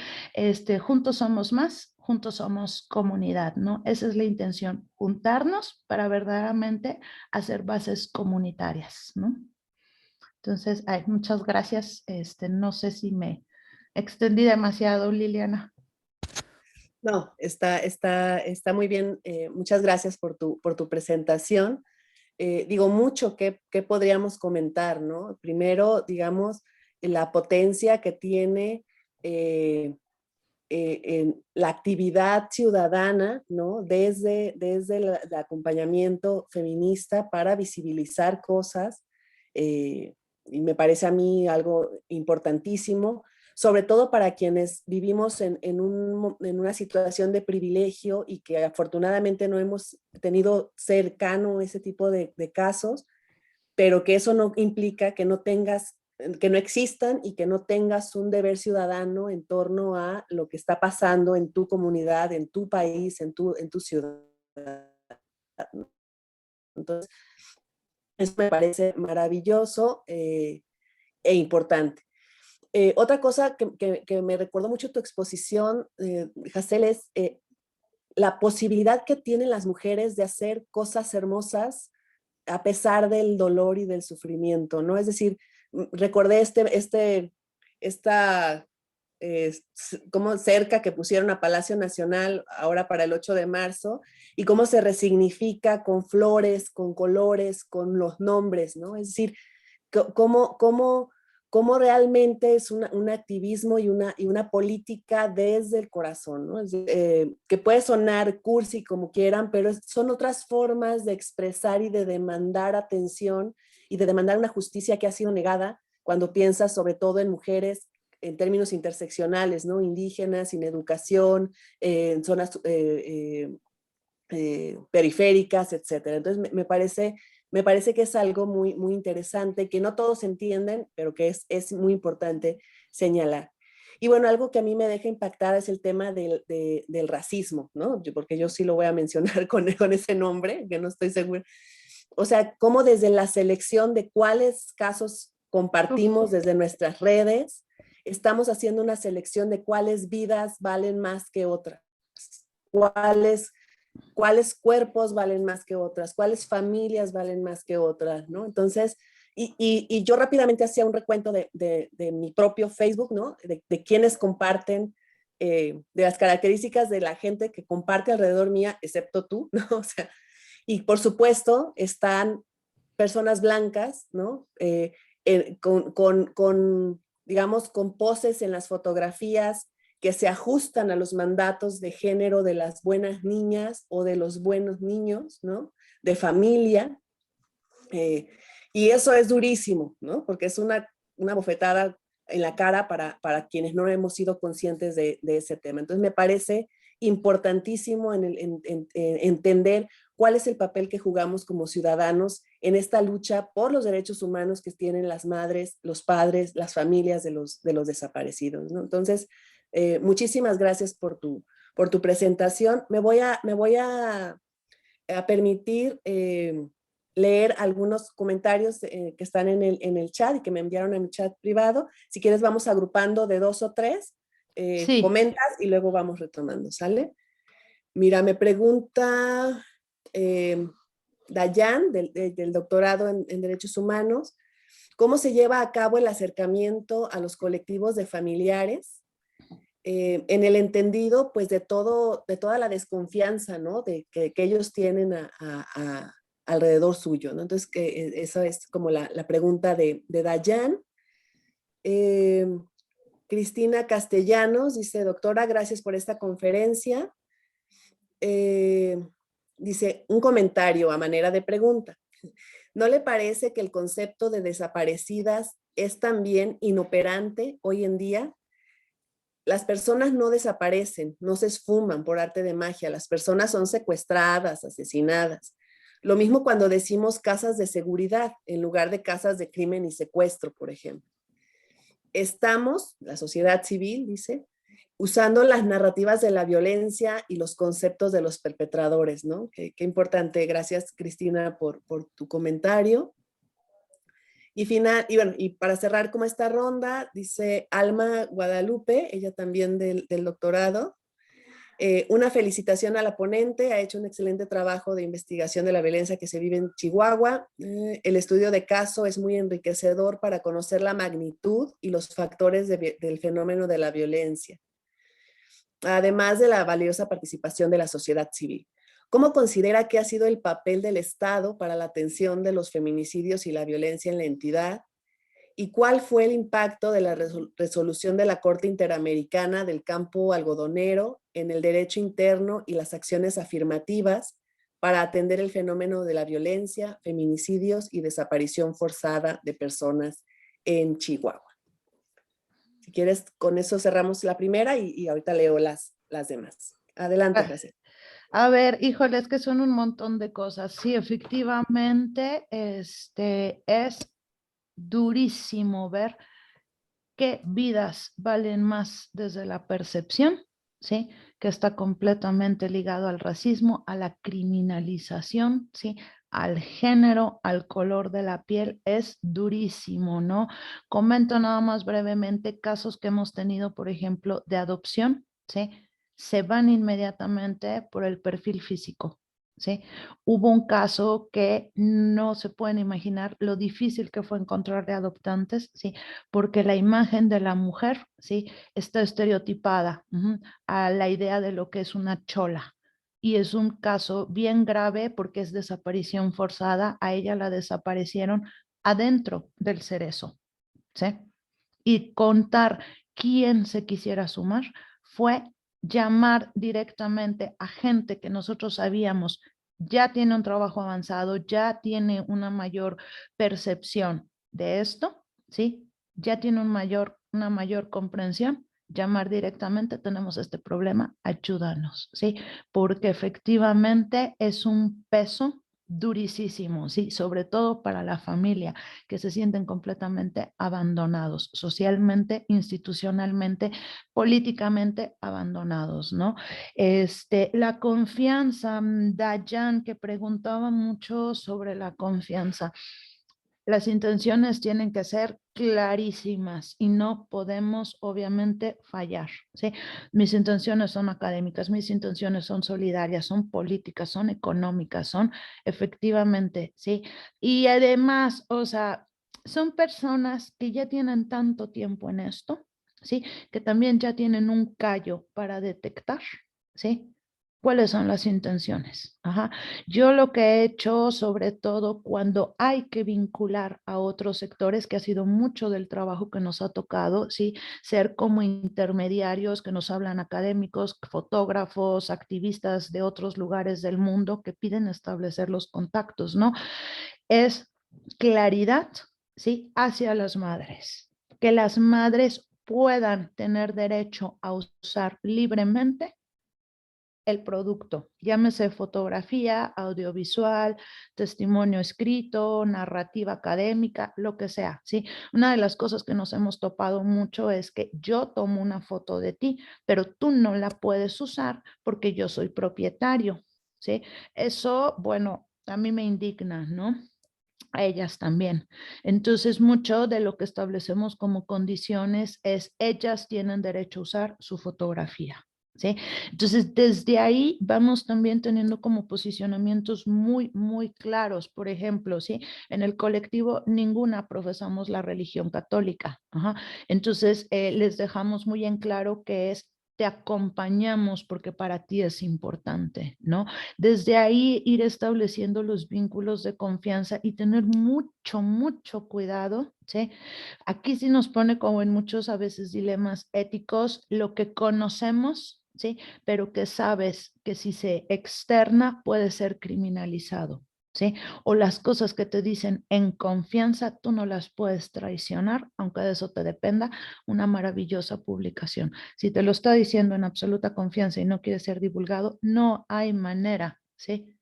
Juntos somos más, juntos somos comunidad, ¿no? Esa es la intención, juntarnos para verdaderamente hacer bases comunitarias, ¿no? Entonces, muchas gracias, no sé si me extendí demasiado, Liliana. No, está muy bien. Muchas gracias por tu presentación. Digo, mucho que podríamos comentar, ¿no? Primero, digamos, la potencia que tiene en la actividad ciudadana, ¿no? Desde el acompañamiento feminista para visibilizar cosas, y me parece a mí algo importantísimo, sobre todo para quienes vivimos en una situación de privilegio y que afortunadamente no hemos tenido cercano ese tipo de casos, pero que eso no implica que no existan y que no tengas un deber ciudadano en torno a lo que está pasando en tu comunidad, en tu país, en tu ciudad. Entonces, eso me parece maravilloso e importante. Otra cosa que me recordó mucho tu exposición, Hassel, es la posibilidad que tienen las mujeres de hacer cosas hermosas a pesar del dolor y del sufrimiento, ¿no? Es decir, recordé como cerca que pusieron a Palacio Nacional ahora para el 8 de marzo y cómo se resignifica con flores, con colores, con los nombres, ¿no? Es decir, cómo realmente es un activismo y una política desde el corazón, ¿no? Que puede sonar cursi como quieran, pero son otras formas de expresar y de demandar atención y de demandar una justicia que ha sido negada cuando piensas sobre todo en mujeres en términos interseccionales, ¿no? Indígenas, sin educación, en zonas periféricas, etcétera. Entonces, me parece que es algo muy, muy interesante, que no todos entienden, pero que es muy importante señalar. Y bueno, algo que a mí me deja impactada es el tema del racismo, ¿no? Porque yo sí lo voy a mencionar con ese nombre, que no estoy segura. o sea, cómo desde la selección de cuáles casos compartimos desde nuestras redes, estamos haciendo una selección de cuáles vidas valen más que otras, cuáles cuerpos valen más que otras, cuáles familias valen más que otras, ¿no? Entonces, y yo rápidamente hacía un recuento de mi propio Facebook, ¿no? De quienes comparten, de las características de la gente que comparte alrededor mía, excepto tú, ¿no? O sea, y por supuesto están personas blancas, ¿no? Digamos, con poses en las fotografías que se ajustan a los mandatos de género de las buenas niñas o de los buenos niños, ¿no? De familia. Y eso es durísimo, ¿no? Porque es una bofetada en la cara para quienes no hemos sido conscientes de ese tema. Entonces me parece importantísimo entender cuál es el papel que jugamos como ciudadanos en esta lucha por los derechos humanos que tienen las madres, los padres, las familias de los desaparecidos, ¿no? Entonces, muchísimas gracias por tu presentación. Me voy a permitir leer algunos comentarios que están en el chat y que me enviaron a mi chat privado. Si quieres, vamos agrupando de 2 o 3. Sí. Comentas y luego vamos retomando, ¿sale? Mira, me pregunta Dayan, del doctorado en Derechos Humanos, ¿cómo se lleva a cabo el acercamiento a los colectivos de familiares? En el entendido, pues, de toda la desconfianza, ¿no? Que ellos tienen alrededor suyo, ¿no? Entonces, esa es como la pregunta de Dayan. Cristina Castellanos dice, doctora, gracias por esta conferencia. Dice, un comentario a manera de pregunta. ¿No le parece que el concepto de desaparecidas es también inoperante hoy en día? Las personas no desaparecen, no se esfuman por arte de magia, las personas son secuestradas, asesinadas. Lo mismo cuando decimos casas de seguridad en lugar de casas de crimen y secuestro, por ejemplo. Estamos, la sociedad civil, dice, usando las narrativas de la violencia y los conceptos de los perpetradores, ¿no? Qué importante. Gracias, Cristina, por tu comentario. Y para cerrar como esta ronda, dice Alma Guadalupe, ella también del doctorado. Una felicitación a la ponente, ha hecho un excelente trabajo de investigación de la violencia que se vive en Chihuahua. El estudio de caso es muy enriquecedor para conocer la magnitud y los factores del fenómeno de la violencia, además de la valiosa participación de la sociedad civil. ¿Cómo considera que ha sido el papel del Estado para la atención de los feminicidios y la violencia en la entidad? ¿Y cuál fue el impacto de la resolución de la Corte Interamericana del Campo Algodonero en el derecho interno y las acciones afirmativas para atender el fenómeno de la violencia, feminicidios y desaparición forzada de personas en Chihuahua? Si quieres, con eso cerramos la primera y ahorita leo las demás. Adelante, gracias. A ver, híjole, es que son un montón de cosas. Sí, efectivamente, es durísimo ver qué vidas valen más desde la percepción, ¿sí? Que está completamente ligado al racismo, a la criminalización, ¿sí? Al género, al color de la piel, es durísimo, ¿no? Comento nada más brevemente casos que hemos tenido, por ejemplo, de adopción, ¿sí? Se van inmediatamente por el perfil físico, ¿sí? Hubo un caso que no se pueden imaginar lo difícil que fue encontrar de adoptantes, ¿sí? Porque la imagen de la mujer, ¿sí? Está estereotipada a la idea de lo que es una chola. Y es un caso bien grave porque es desaparición forzada. A ella la desaparecieron adentro del cerezo, ¿sí? Y contar quién se quisiera sumar fue llamar directamente a gente que nosotros sabíamos ya tiene un trabajo avanzado, ya tiene una mayor percepción de esto, ¿sí? Ya tiene una mayor comprensión, llamar directamente, tenemos este problema, ayúdanos, ¿sí? Porque efectivamente es un peso durísimo, sí, sobre todo para la familia, que se sienten completamente abandonados, socialmente, institucionalmente, políticamente abandonados, ¿no? La confianza, Dayan, que preguntaba mucho sobre la confianza. Las intenciones tienen que ser clarísimas y no podemos obviamente fallar, ¿sí? Mis intenciones son académicas, mis intenciones son solidarias, son políticas, son económicas, son efectivamente, ¿sí? Y además, o sea, son personas que ya tienen tanto tiempo en esto, ¿sí? Que también ya tienen un callo para detectar, ¿sí? ¿Cuáles son las intenciones? Ajá. Yo lo que he hecho, sobre todo cuando hay que vincular a otros sectores, que ha sido mucho del trabajo que nos ha tocado, ¿sí? Ser como intermediarios que nos hablan académicos, fotógrafos, activistas de otros lugares del mundo que piden establecer los contactos, ¿no? Es claridad, ¿sí? Hacia las madres, que las madres puedan tener derecho a usar libremente el producto, llámese fotografía, audiovisual, testimonio escrito, narrativa académica, lo que sea, ¿sí? Una de las cosas que nos hemos topado mucho es que yo tomo una foto de ti, pero tú no la puedes usar porque yo soy propietario, ¿sí? Eso, bueno, a mí me indigna, ¿no? A ellas también. Entonces, mucho de lo que establecemos como condiciones es ellas tienen derecho a usar su fotografía. ¿Sí? Entonces, desde ahí vamos también teniendo como posicionamientos muy, muy claros. Por ejemplo, ¿sí? En el colectivo ninguna profesamos la religión católica. Ajá. Entonces, les dejamos muy en claro que es te acompañamos porque para ti es importante, ¿no? Desde ahí ir estableciendo los vínculos de confianza y tener mucho, mucho cuidado, ¿sí? Aquí sí nos pone como en muchos a veces dilemas éticos, lo que conocemos, ¿sí? Pero que sabes que si se externa puede ser criminalizado, ¿sí? O las cosas que te dicen en confianza, tú no las puedes traicionar, aunque de eso te dependa una maravillosa publicación. Si te lo está diciendo en absoluta confianza y no quiere ser divulgado, no hay manera, ¿sí?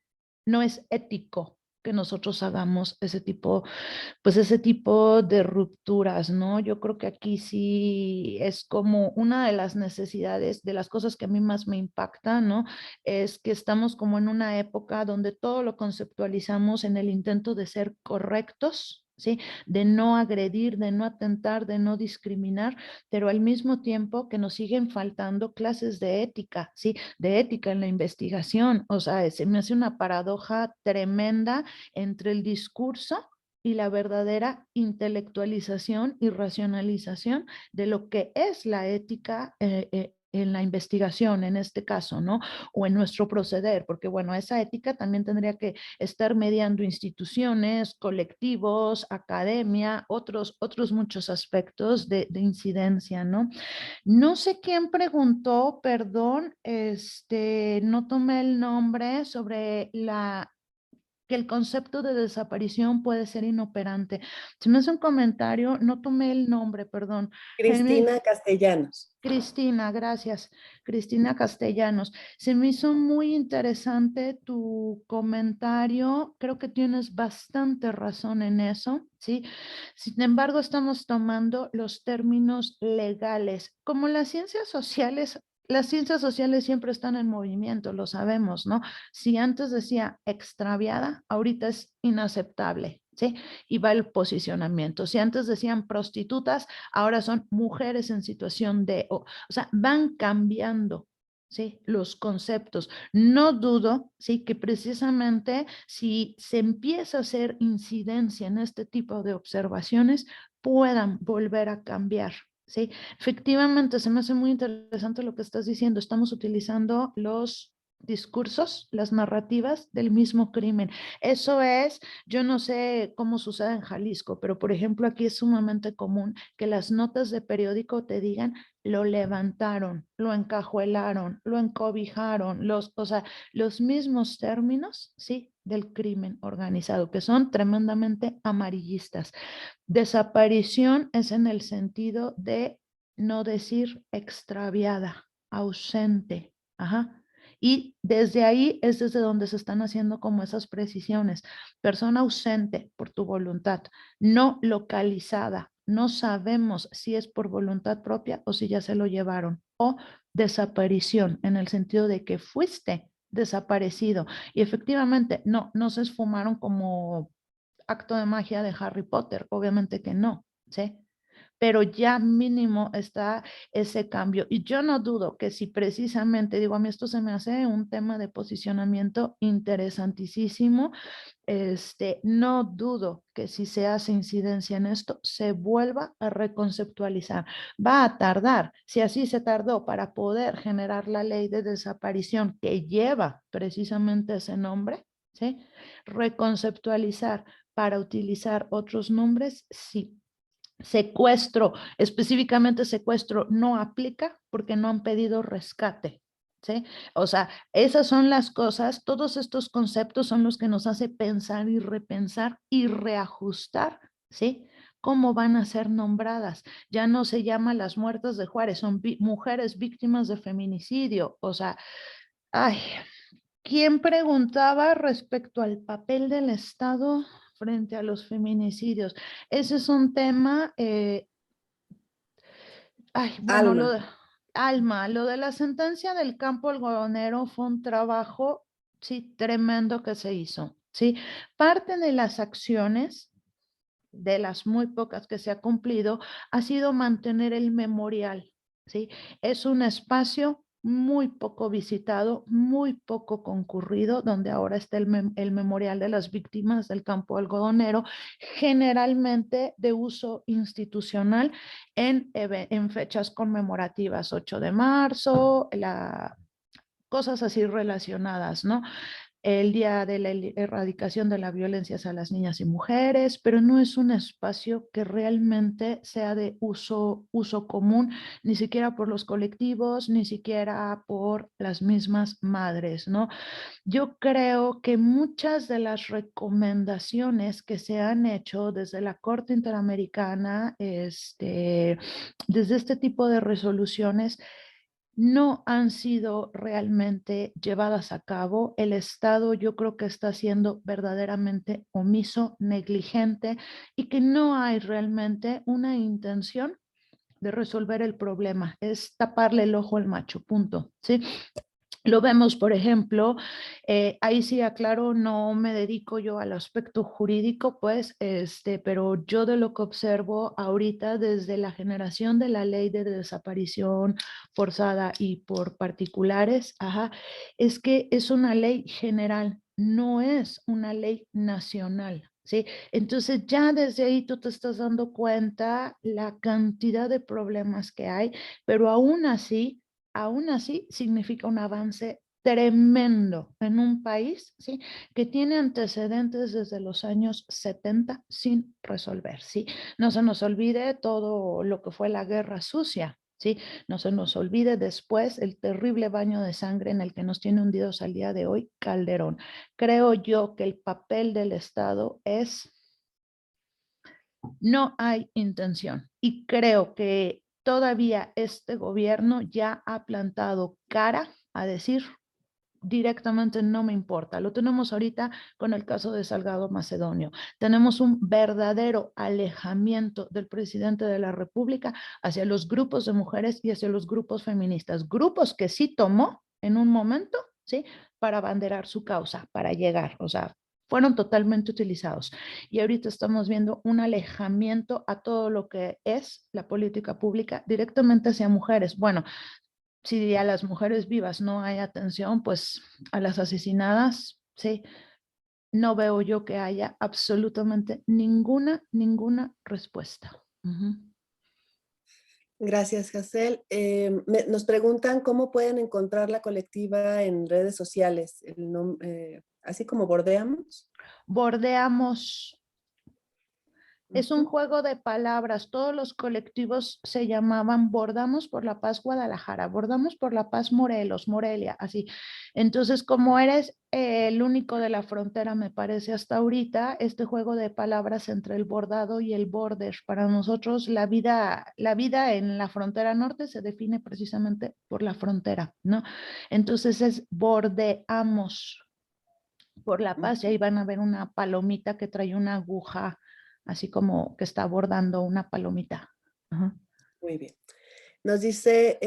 No es ético que nosotros hagamos ese tipo, pues ese tipo de rupturas, ¿no? Yo creo que aquí sí es como una de las necesidades, de las cosas que a mí más me impacta, ¿no? Es que estamos como en una época donde todo lo conceptualizamos en el intento de ser correctos, ¿sí? De no agredir, de no atentar, de no discriminar, pero al mismo tiempo que nos siguen faltando clases de ética, ¿sí? De ética en la investigación. O sea, se me hace una paradoja tremenda entre el discurso y la verdadera intelectualización y racionalización de lo que es la ética en la investigación, en este caso, ¿no? O en nuestro proceder, porque bueno, esa ética también tendría que estar mediando instituciones, colectivos, academia, otros muchos aspectos de incidencia, ¿no? No sé quién preguntó, perdón, no tomé el nombre sobre que el concepto de desaparición puede ser inoperante. Se me hace un comentario, no tomé el nombre, perdón. Cristina Castellanos. Cristina, gracias. Cristina Castellanos. Se me hizo muy interesante tu comentario. Creo que tienes bastante razón en eso, ¿sí? Sin embargo, estamos tomando los términos legales. Como las ciencias sociales siempre están en movimiento, lo sabemos, ¿no? Si antes decía extraviada, ahorita es inaceptable, ¿sí? Y va el posicionamiento. Si antes decían prostitutas, ahora son mujeres en situación o sea, van cambiando, ¿sí? Los conceptos. No dudo, ¿sí? Que precisamente si se empieza a hacer incidencia en este tipo de observaciones, puedan volver a cambiar. Sí, efectivamente, se me hace muy interesante lo que estás diciendo. Estamos utilizando los discursos, las narrativas del mismo crimen. Eso es, yo no sé cómo sucede en Jalisco, pero por ejemplo aquí es sumamente común que las notas de periódico te digan lo levantaron, lo encajuelaron, lo encobijaron, o sea, los mismos términos, sí, del crimen organizado, que son tremendamente amarillistas. Desaparición es en el sentido de no decir extraviada, ausente, ajá. Y desde ahí es desde donde se están haciendo como esas precisiones. Persona ausente por tu voluntad, no localizada. No sabemos si es por voluntad propia o si ya se lo llevaron. O desaparición, en el sentido de que fuiste desaparecido. Y efectivamente, no se esfumaron como acto de magia de Harry Potter. Obviamente que no, ¿sí? Pero ya mínimo está ese cambio. Y yo no dudo que si precisamente, digo, a mí esto se me hace un tema de posicionamiento interesantísimo, no dudo que si se hace incidencia en esto, se vuelva a reconceptualizar. Va a tardar, si así se tardó para poder generar la ley de desaparición que lleva precisamente ese nombre, ¿sí? Reconceptualizar para utilizar otros nombres, sí. Secuestro, específicamente secuestro, no aplica porque no han pedido rescate, ¿sí? O sea, esas son las cosas, todos estos conceptos son los que nos hace pensar y repensar y reajustar, ¿sí? ¿Cómo van a ser nombradas? Ya no se llama las muertas de Juárez, son mujeres víctimas de feminicidio, o sea, ay, ¿quién preguntaba respecto al papel del Estado frente a los feminicidios? Ese es un tema, bueno, Alma. Alma, lo de la sentencia del campo algodonero fue un trabajo, sí, tremendo que se hizo, sí. Parte de las acciones, de las muy pocas que se ha cumplido, ha sido mantener el memorial, ¿sí? Es un espacio muy poco visitado, muy poco concurrido, donde ahora está el memorial de las víctimas del campo algodonero, generalmente de uso institucional en fechas conmemorativas, 8 de marzo, cosas así relacionadas, ¿no? El Día de la Erradicación de la Violencia hacia las Niñas y Mujeres, pero no es un espacio que realmente sea de uso común, ni siquiera por los colectivos, ni siquiera por las mismas madres, ¿no? Yo creo que muchas de las recomendaciones que se han hecho desde la Corte Interamericana, desde este tipo de resoluciones, no han sido realmente llevadas a cabo. El Estado yo creo que está siendo verdaderamente omiso, negligente y que no hay realmente una intención de resolver el problema. Es taparle el ojo al macho, punto. ¿Sí? Lo vemos, por ejemplo, ahí sí aclaro, no me dedico yo al aspecto jurídico, pues, pero yo de lo que observo ahorita desde la generación de la ley de desaparición forzada y por particulares, es que es una ley general, no es una ley nacional. ¿Sí? Entonces ya desde ahí tú te estás dando cuenta la cantidad de problemas que hay, pero aún así significa un avance tremendo en un país, ¿sí? Que tiene antecedentes desde los años 70 sin resolver, ¿sí? No se nos olvide todo lo que fue la guerra sucia, ¿sí? No se nos olvide después el terrible baño de sangre en el que nos tiene hundidos al día de hoy Calderón. Creo yo que el papel del Estado es, no hay intención y creo que todavía este gobierno ya ha plantado cara a decir directamente no me importa. Lo tenemos ahorita con el caso de Salgado Macedonio. Tenemos un verdadero alejamiento del presidente de la República hacia los grupos de mujeres y hacia los grupos feministas. Grupos que sí tomó en un momento, ¿sí? Para abanderar su causa, para llegar, o sea, fueron totalmente utilizados. Y ahorita estamos viendo un alejamiento a todo lo que es la política pública directamente hacia mujeres. Bueno, si a las mujeres vivas no hay atención, pues a las asesinadas, sí, no veo yo que haya absolutamente ninguna respuesta. Gracias, Hazel. Nos preguntan cómo pueden encontrar la colectiva en redes sociales, así como Bordeamos. Bordeamos Es un juego de palabras. Todos los colectivos se llamaban Bordamos por la Paz Guadalajara, Bordamos por la Paz Morelos, Morelia, así. Entonces, como eres el único de la frontera, me parece hasta ahorita, este juego de palabras entre el bordado y el border. Para nosotros la vida en la frontera norte se define precisamente por la frontera, ¿no? Entonces es bordeamos por la paz y ahí van a ver una palomita que trae una aguja, así como que está bordando una palomita. Ajá. Muy bien. Nos dice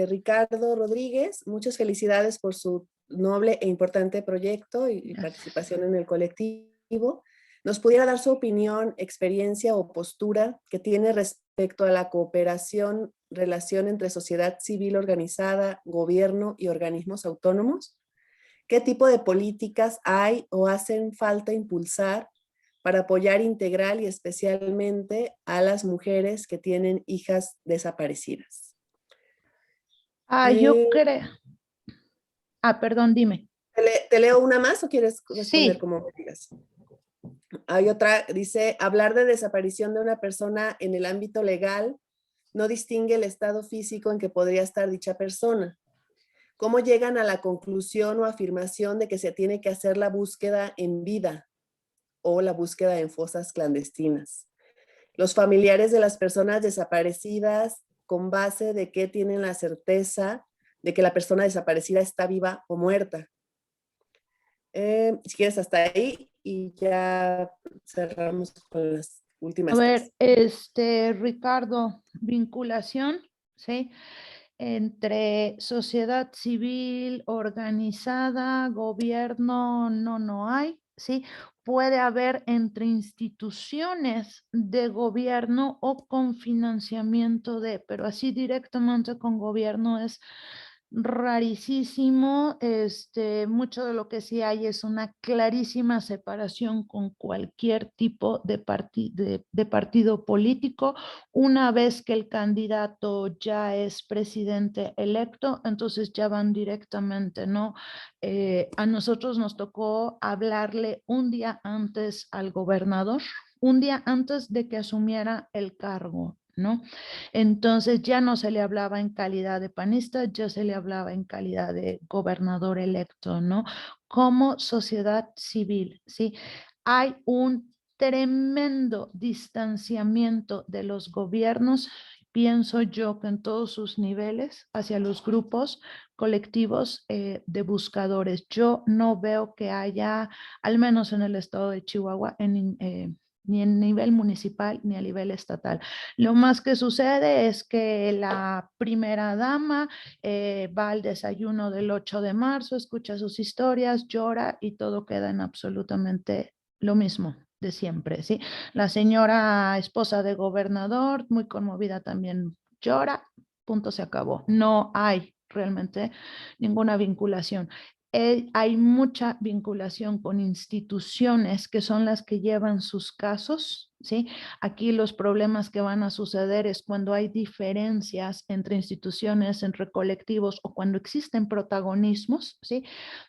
Ricardo Rodríguez, muchas felicidades por su noble e importante proyecto y participación en el colectivo. ¿Nos pudiera dar su opinión, experiencia o postura que tiene respecto a la cooperación, relación entre sociedad civil organizada, gobierno y organismos autónomos? ¿Qué tipo de políticas hay o hacen falta impulsar para apoyar integral y especialmente a las mujeres que tienen hijas desaparecidas? Yo creo. Perdón, dime. ¿Te leo una más o quieres responder Sí. como me digas? Hay otra, dice, hablar de desaparición de una persona en el ámbito legal no distingue el estado físico en que podría estar dicha persona. ¿Cómo llegan a la conclusión o afirmación de que se tiene que hacer la búsqueda en vida o la búsqueda en fosas clandestinas? Los familiares de las personas desaparecidas, ¿con base de qué tienen la certeza de que la persona desaparecida está viva o muerta? Si quieres hasta ahí y ya cerramos con las últimas A ver, tres. Ricardo, vinculación, ¿sí? Entre sociedad civil organizada, gobierno, no hay, ¿sí? Puede haber entre instituciones de gobierno o con financiamiento de, pero así directamente con gobierno es rarísimo. Mucho de lo que sí hay es una clarísima separación con cualquier tipo de partido político. Una vez que el candidato ya es presidente electo, entonces ya van directamente, ¿no? A nosotros nos tocó hablarle un día antes al gobernador, un día antes de que asumiera el cargo, ¿no? Entonces ya no se le hablaba en calidad de panista, ya se le hablaba en calidad de gobernador electo, ¿no? Como sociedad civil, ¿sí? Hay un tremendo distanciamiento de los gobiernos, pienso yo que en todos sus niveles, hacia los grupos colectivos de buscadores. Yo no veo que haya, al menos en el estado de Chihuahua, ni en nivel municipal ni a nivel estatal. Lo más que sucede es que la primera dama va al desayuno del 8 de marzo, escucha sus historias, llora y todo queda en absolutamente lo mismo de siempre, ¿sí? La señora esposa de gobernador, muy conmovida, también llora, punto, se acabó. No hay realmente ninguna vinculación. Hay mucha vinculación con instituciones que son las que llevan sus casos, ¿sí? Aquí los problemas que van a suceder es cuando hay diferencias entre instituciones, entre colectivos o cuando existen protagonismos, ¿sí?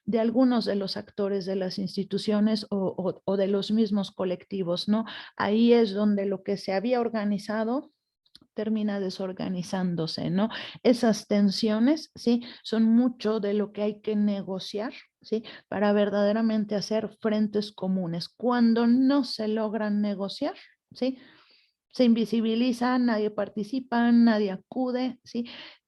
De algunos de los actores de las instituciones o de los mismos colectivos, ¿no? Ahí es donde lo que se había organizado termina desorganizándose, ¿no? Esas tensiones, ¿sí? Son mucho de lo que hay que negociar, ¿sí? Para verdaderamente hacer frentes comunes. Cuando no se logran negociar, ¿sí? Se invisibiliza, nadie participa, nadie acude, ¿sí?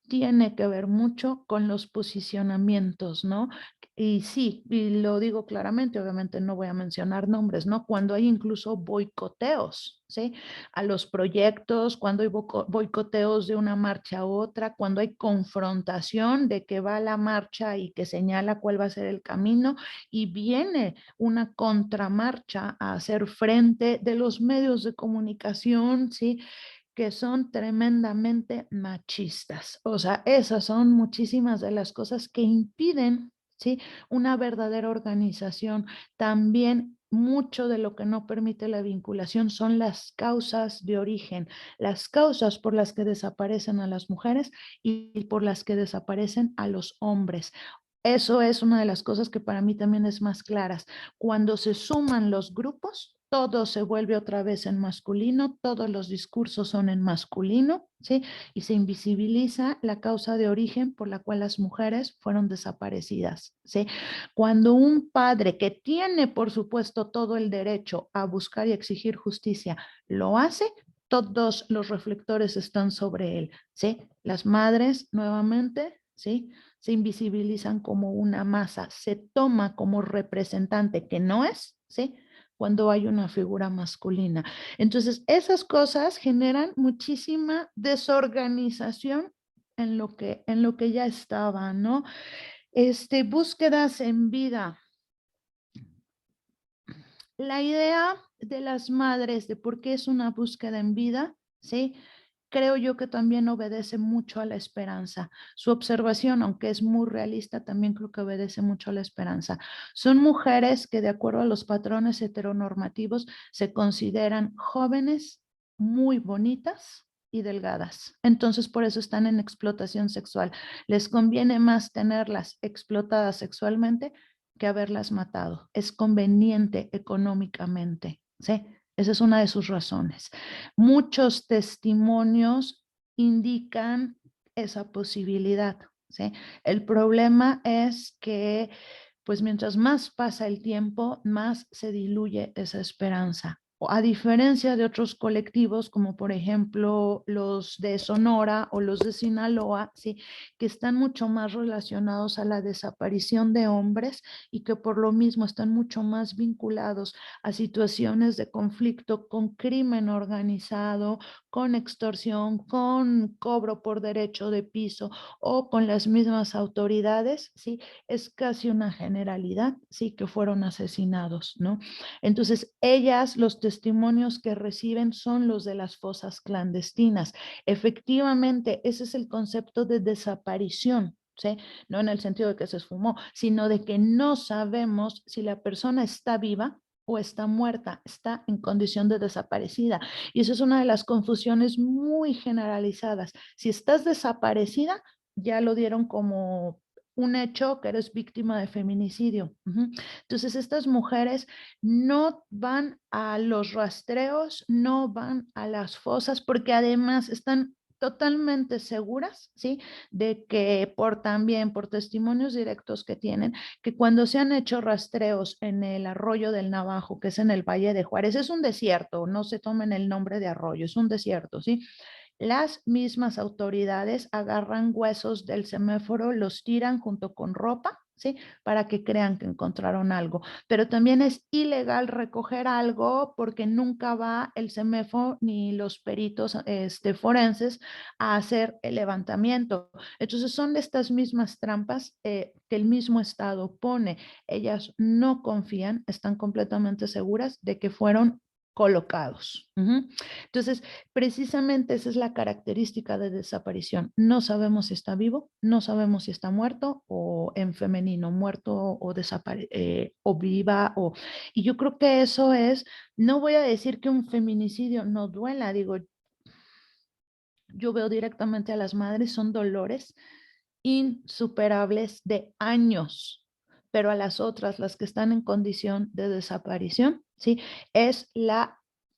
Tiene que ver mucho con los posicionamientos, ¿no? Y sí, y lo digo claramente, obviamente no voy a mencionar nombres, ¿no? Cuando hay incluso boicoteos, ¿sí? A los proyectos, cuando hay boicoteos de una marcha a otra, cuando hay confrontación de que va la marcha y que señala cuál va a ser el camino y viene una contramarcha a hacer frente de los medios de comunicación, ¿sí? Que son tremendamente machistas. O sea, esas son muchísimas de las cosas que impiden, ¿sí? Una verdadera organización. También mucho de lo que no permite la vinculación son las causas de origen, las causas por las que desaparecen a las mujeres y por las que desaparecen a los hombres. Eso es una de las cosas que para mí también es más claras. Cuando se suman los grupos, todo se vuelve otra vez en masculino, todos los discursos son en masculino, ¿sí? Y se invisibiliza la causa de origen por la cual las mujeres fueron desaparecidas, ¿sí? Cuando un padre que tiene, por supuesto, todo el derecho a buscar y exigir justicia, lo hace, todos los reflectores están sobre él, ¿sí? Las madres, nuevamente, ¿sí? Se invisibilizan como una masa, se toma como representante que no es, ¿sí? Cuando hay una figura masculina. Entonces, esas cosas generan muchísima desorganización en lo que ya estaba, ¿no? Búsquedas en vida. La idea de las madres de por qué es una búsqueda en vida, ¿sí? Creo yo que también obedece mucho a la esperanza. Su observación, aunque es muy realista, también creo que obedece mucho a la esperanza. Son mujeres que, de acuerdo a los patrones heteronormativos, se consideran jóvenes, muy bonitas y delgadas. Entonces, por eso están en explotación sexual. Les conviene más tenerlas explotadas sexualmente que haberlas matado. Es conveniente económicamente, ¿sí? Esa es una de sus razones. Muchos testimonios indican esa posibilidad, ¿sí? El problema es que, pues mientras más pasa el tiempo, más se diluye esa esperanza. A diferencia de otros colectivos, como por ejemplo los de Sonora o los de Sinaloa, ¿sí? Que están mucho más relacionados a la desaparición de hombres y que por lo mismo están mucho más vinculados a situaciones de conflicto con crimen organizado, con extorsión, con cobro por derecho de piso o con las mismas autoridades, ¿sí? Es casi una generalidad, ¿sí? Que fueron asesinados, ¿no? Entonces, ellas, los testimonios que reciben son los de las fosas clandestinas. Efectivamente, ese es el concepto de desaparición, ¿sí? No en el sentido de que se esfumó, sino de que no sabemos si la persona está viva o está muerta, está en condición de desaparecida. Y eso es una de las confusiones muy generalizadas. Si estás desaparecida, ya lo dieron como un hecho que eres víctima de feminicidio. Entonces, estas mujeres no van a los rastreos, no van a las fosas, porque además están totalmente seguras, ¿sí? De que también por testimonios directos que tienen, que cuando se han hecho rastreos en el arroyo del Navajo, que es en el Valle de Juárez, es un desierto, no se tomen el nombre de arroyo, es un desierto, ¿sí? Las mismas autoridades agarran huesos del semáforo, los tiran junto con ropa, ¿sí? Para que crean que encontraron algo. Pero también es ilegal recoger algo porque nunca va el semáforo ni los peritos forenses a hacer el levantamiento. Entonces son de estas mismas trampas que el mismo Estado pone. Ellas no confían, están completamente seguras de que fueron colocados. Entonces, precisamente esa es la característica de desaparición. No sabemos si está vivo, no sabemos si está muerto o en femenino, muerto o viva. Y yo creo que eso es, no voy a decir que un feminicidio no duela, digo, yo veo directamente a las madres, son dolores insuperables de años, pero a las otras, las que están en condición de desaparición, ¿sí? Es la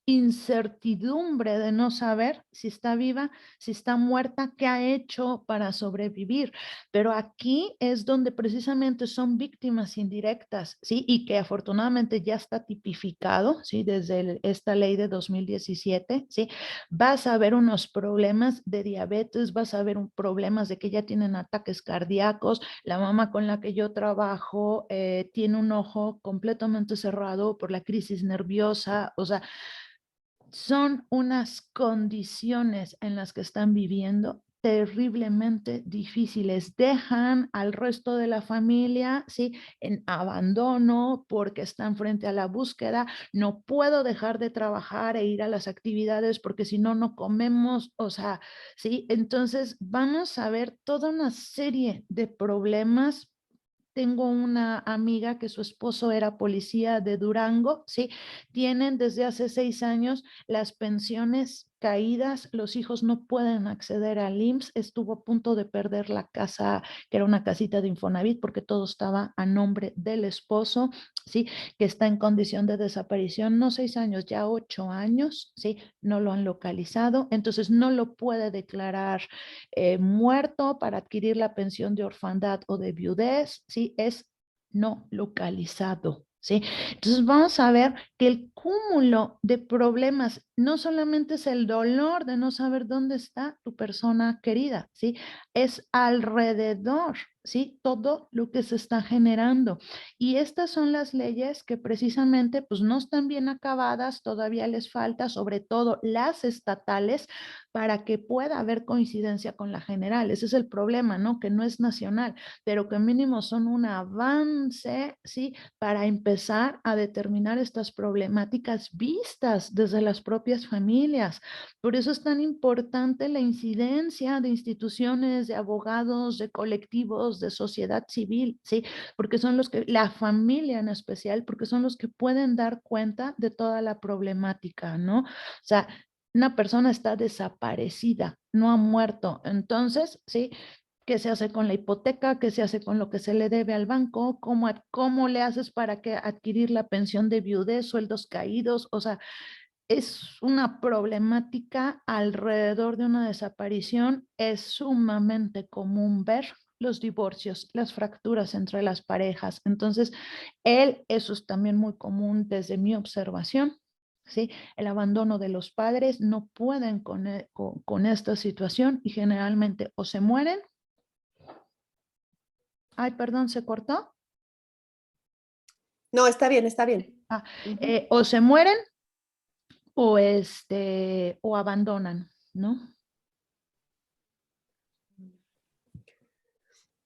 incertidumbre de no saber si está viva, si está muerta, qué ha hecho para sobrevivir. Pero aquí es donde precisamente son víctimas indirectas, ¿sí? Y que afortunadamente ya está tipificado, ¿sí? Desde esta ley de 2017, ¿sí? Vas a ver unos problemas de diabetes, vas a ver problemas de que ya tienen ataques cardíacos. La mamá con la que yo trabajo tiene un ojo completamente cerrado por la crisis nerviosa, o sea, son unas condiciones en las que están viviendo terriblemente difíciles. Dejan al resto de la familia, ¿sí? En abandono porque están frente a la búsqueda. No puedo dejar de trabajar e ir a las actividades porque si no, no comemos. O sea, ¿sí? Entonces vamos a ver toda una serie de problemas. Tengo una amiga que su esposo era policía de Durango, ¿sí? Tienen desde hace 6 años las pensiones caídas, los hijos no pueden acceder al IMSS, estuvo a punto de perder la casa, que era una casita de Infonavit, porque todo estaba a nombre del esposo, ¿sí? Que está en condición de desaparición, no 6 años, ya 8 años, ¿sí? No lo han localizado, entonces no lo puede declarar muerto para adquirir la pensión de orfandad o de viudez, ¿sí? Es no localizado, ¿sí? Entonces vamos a ver que el cúmulo de problemas no solamente es el dolor de no saber dónde está tu persona querida, ¿sí? Es alrededor, ¿sí? Todo lo que se está generando. Y estas son las leyes que precisamente pues no están bien acabadas, todavía les falta, sobre todo las estatales, para que pueda haber coincidencia con la general. Ese es el problema, ¿no? Que no es nacional, pero que mínimo son un avance, ¿sí? Para empezar a determinar estas problemáticas vistas desde las propias familias. Por eso es tan importante la incidencia de instituciones, de abogados, de colectivos, de sociedad civil, ¿sí? Porque son los que, la familia en especial, porque son los que pueden dar cuenta de toda la problemática, ¿no? O sea, una persona está desaparecida, no ha muerto. Entonces, ¿sí? ¿Qué se hace con la hipoteca? ¿Qué se hace con lo que se le debe al banco? ¿Cómo le haces para que adquirir la pensión de viudez, sueldos caídos? O sea, es una problemática alrededor de una desaparición. Es sumamente común ver los divorcios, las fracturas entre las parejas. Entonces, eso es también muy común desde mi observación. ¿Sí? El abandono de los padres, no pueden con esta situación y generalmente o se mueren. Ay, perdón, ¿se cortó? No, está bien, está bien. O se mueren o, o abandonan, ¿no?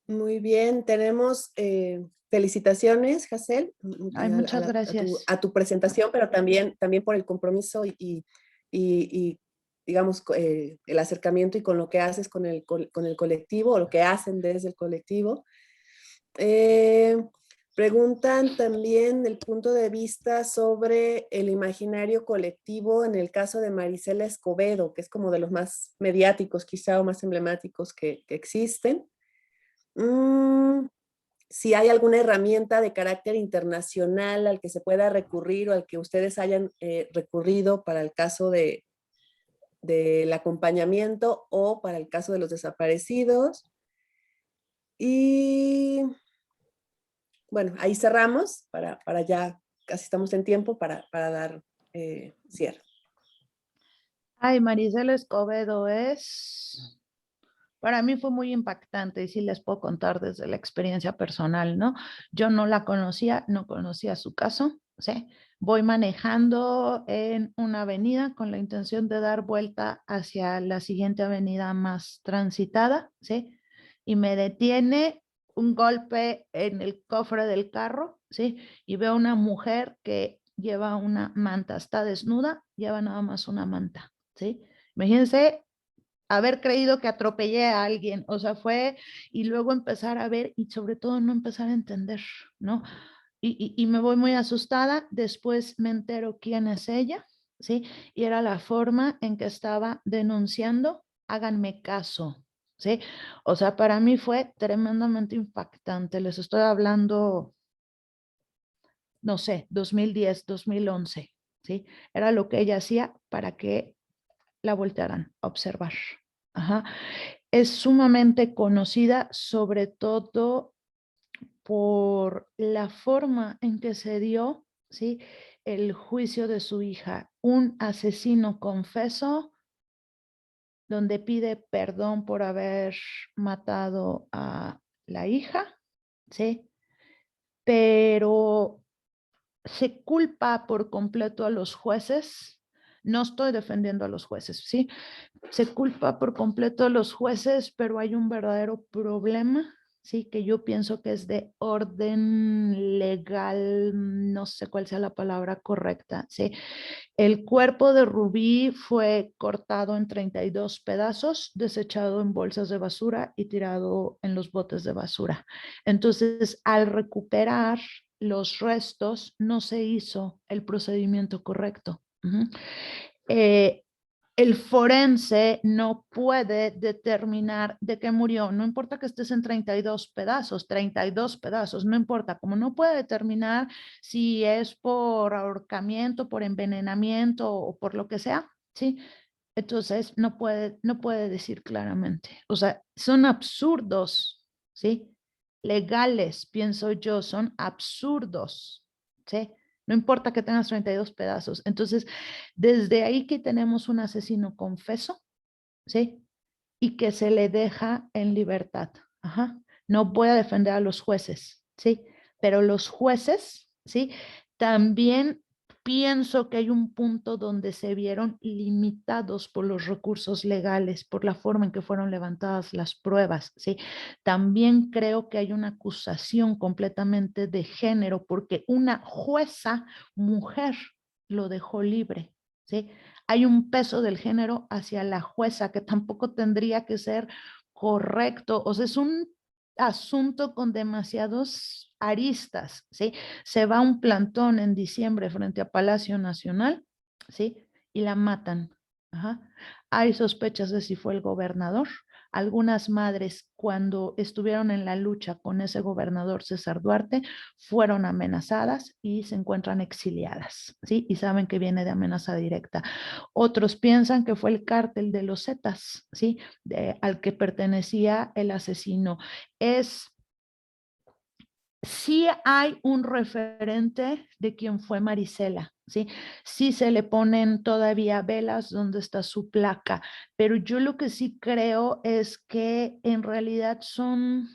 Muy bien, tenemos felicitaciones, Hazel, Ay, muchas gracias. a tu presentación, pero también por el compromiso y digamos, el acercamiento y con lo que haces con el colectivo, o lo que hacen desde el colectivo. Preguntan también el punto de vista sobre el imaginario colectivo en el caso de Marisela Escobedo, que es como de los más mediáticos quizá o más emblemáticos que existen. Si hay alguna herramienta de carácter internacional al que se pueda recurrir o al que ustedes hayan recurrido para el caso del acompañamiento o para el caso de los desaparecidos. Y bueno, ahí cerramos para ya, casi estamos en tiempo para dar cierre. Ay, Marisela Escobedo para mí fue muy impactante y sí les puedo contar desde la experiencia personal, ¿no? Yo no la conocía, no conocía su caso, ¿sí? Voy manejando en una avenida con la intención de dar vuelta hacia la siguiente avenida más transitada, ¿sí? Y me detiene un golpe en el cofre del carro, ¿sí? Y veo una mujer que lleva una manta, está desnuda, lleva nada más una manta, ¿sí? Imagínense haber creído que atropellé a alguien, o sea, y luego empezar a ver y sobre todo no empezar a entender, ¿no? Y me voy muy asustada, después me entero quién es ella, ¿sí? Y era la forma en que estaba denunciando, háganme caso, ¿sí? O sea, para mí fue tremendamente impactante, les estoy hablando, no sé, 2010, 2011, ¿sí? Era lo que ella hacía para que la voltearan a observar. Ajá. Es sumamente conocida sobre todo por la forma en que se dio, ¿sí? El juicio de su hija. Un asesino confeso donde pide perdón por haber matado a la hija, ¿sí? Pero se culpa por completo a los jueces. No estoy defendiendo a los jueces, ¿sí? Se culpa por completo a los jueces, pero hay un verdadero problema, ¿sí? Que yo pienso que es de orden legal, no sé cuál sea la palabra correcta, ¿sí? El cuerpo de Rubí fue cortado en 32 pedazos, desechado en bolsas de basura y tirado en los botes de basura. Entonces, al recuperar los restos, no se hizo el procedimiento correcto. el forense no puede determinar de qué murió. No importa que estés en 32 pedazos, no importa. Como no puede determinar si es por ahorcamiento, por envenenamiento o por lo que sea, ¿sí? Entonces no puede decir claramente. O sea, son absurdos, ¿sí? Legales, pienso yo, son absurdos, ¿sí? No importa que tengas 32 pedazos. Entonces, desde ahí que tenemos un asesino confeso, ¿sí? Y que se le deja en libertad. Ajá. No voy a defender a los jueces, ¿sí? Pero los jueces, ¿sí? También pienso que hay un punto donde se vieron limitados por los recursos legales, por la forma en que fueron levantadas las pruebas, ¿sí? También creo que hay una acusación completamente de género porque una jueza mujer lo dejó libre, ¿sí? Hay un peso del género hacia la jueza que tampoco tendría que ser correcto. O sea, es un asunto con demasiados aristas, ¿sí? Se va un plantón en diciembre frente a Palacio Nacional, ¿sí? Y la matan. Ajá. Hay sospechas de si fue el gobernador. Algunas madres, cuando estuvieron en la lucha con ese gobernador César Duarte, fueron amenazadas y se encuentran exiliadas, ¿sí? Y saben que viene de amenaza directa. Otros piensan que fue el cártel de los Zetas, ¿sí? Al que pertenecía el asesino. Sí hay un referente de quién fue Marisela, ¿sí? Sí se le ponen todavía velas donde está su placa, pero yo lo que sí creo es que en realidad son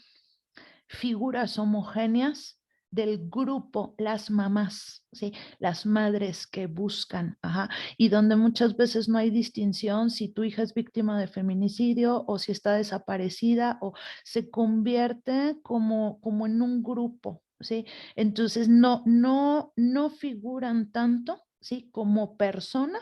figuras homogéneas del grupo, las mamás, ¿sí? Las madres que buscan, ajá, y donde muchas veces no hay distinción si tu hija es víctima de feminicidio o si está desaparecida o se convierte como en un grupo, ¿sí? Entonces no figuran tanto, ¿sí? Como persona,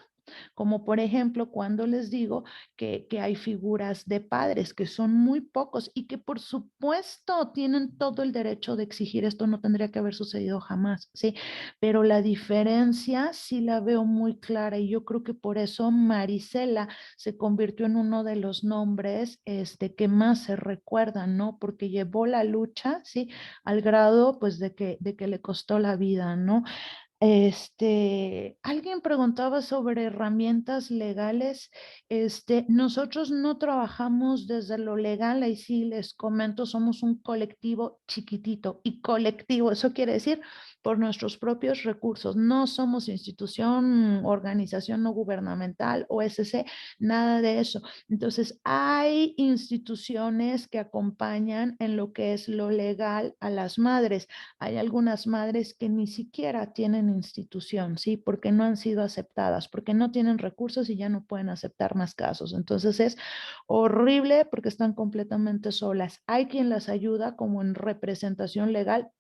como por ejemplo cuando les digo que hay figuras de padres, que son muy pocos y que por supuesto tienen todo el derecho de exigir esto, no tendría que haber sucedido jamás, ¿sí? Pero la diferencia sí la veo muy clara y yo creo que por eso Marisela se convirtió en uno de los nombres que más se recuerdan, ¿no? Porque llevó la lucha, ¿sí? Al grado pues de que le costó la vida, ¿no? Alguien preguntaba sobre herramientas legales. Nosotros no trabajamos desde lo legal, ahí sí les comento, somos un colectivo chiquitito y colectivo, eso quiere decir por nuestros propios recursos. No somos institución, organización no gubernamental, OSC, nada de eso. Entonces, hay instituciones que acompañan en lo que es lo legal a las madres. Hay algunas madres que ni siquiera tienen institución, ¿sí? Porque no han sido aceptadas, porque no tienen recursos y ya no pueden aceptar más casos. Entonces es horrible porque están completamente solas. Hay quien las ayuda como en representación legal,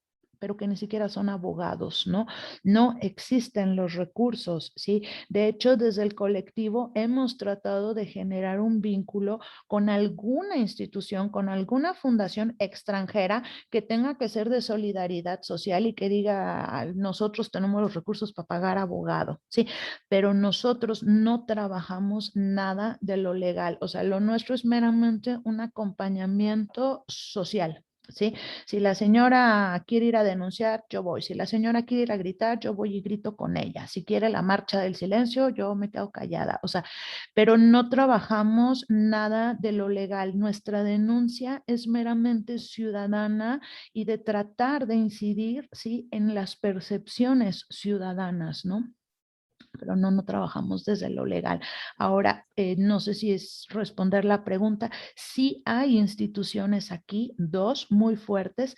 pero que ni siquiera son abogados, ¿no? No existen los recursos, ¿sí? De hecho, desde el colectivo hemos tratado de generar un vínculo con alguna institución, con alguna fundación extranjera que tenga que ser de solidaridad social y que diga, nosotros tenemos los recursos para pagar abogado, ¿sí? Pero nosotros no trabajamos nada de lo legal, o sea, lo nuestro es meramente un acompañamiento social. ¿Sí? Si la señora quiere ir a denunciar, yo voy. Si la señora quiere ir a gritar, yo voy y grito con ella. Si quiere la marcha del silencio, yo me quedo callada. O sea, pero no trabajamos nada de lo legal. Nuestra denuncia es meramente ciudadana y de tratar de incidir, ¿sí? En las percepciones ciudadanas, ¿no? Pero no trabajamos desde lo legal. Ahora, no sé si es responder la pregunta. Sí hay instituciones aquí, dos muy fuertes.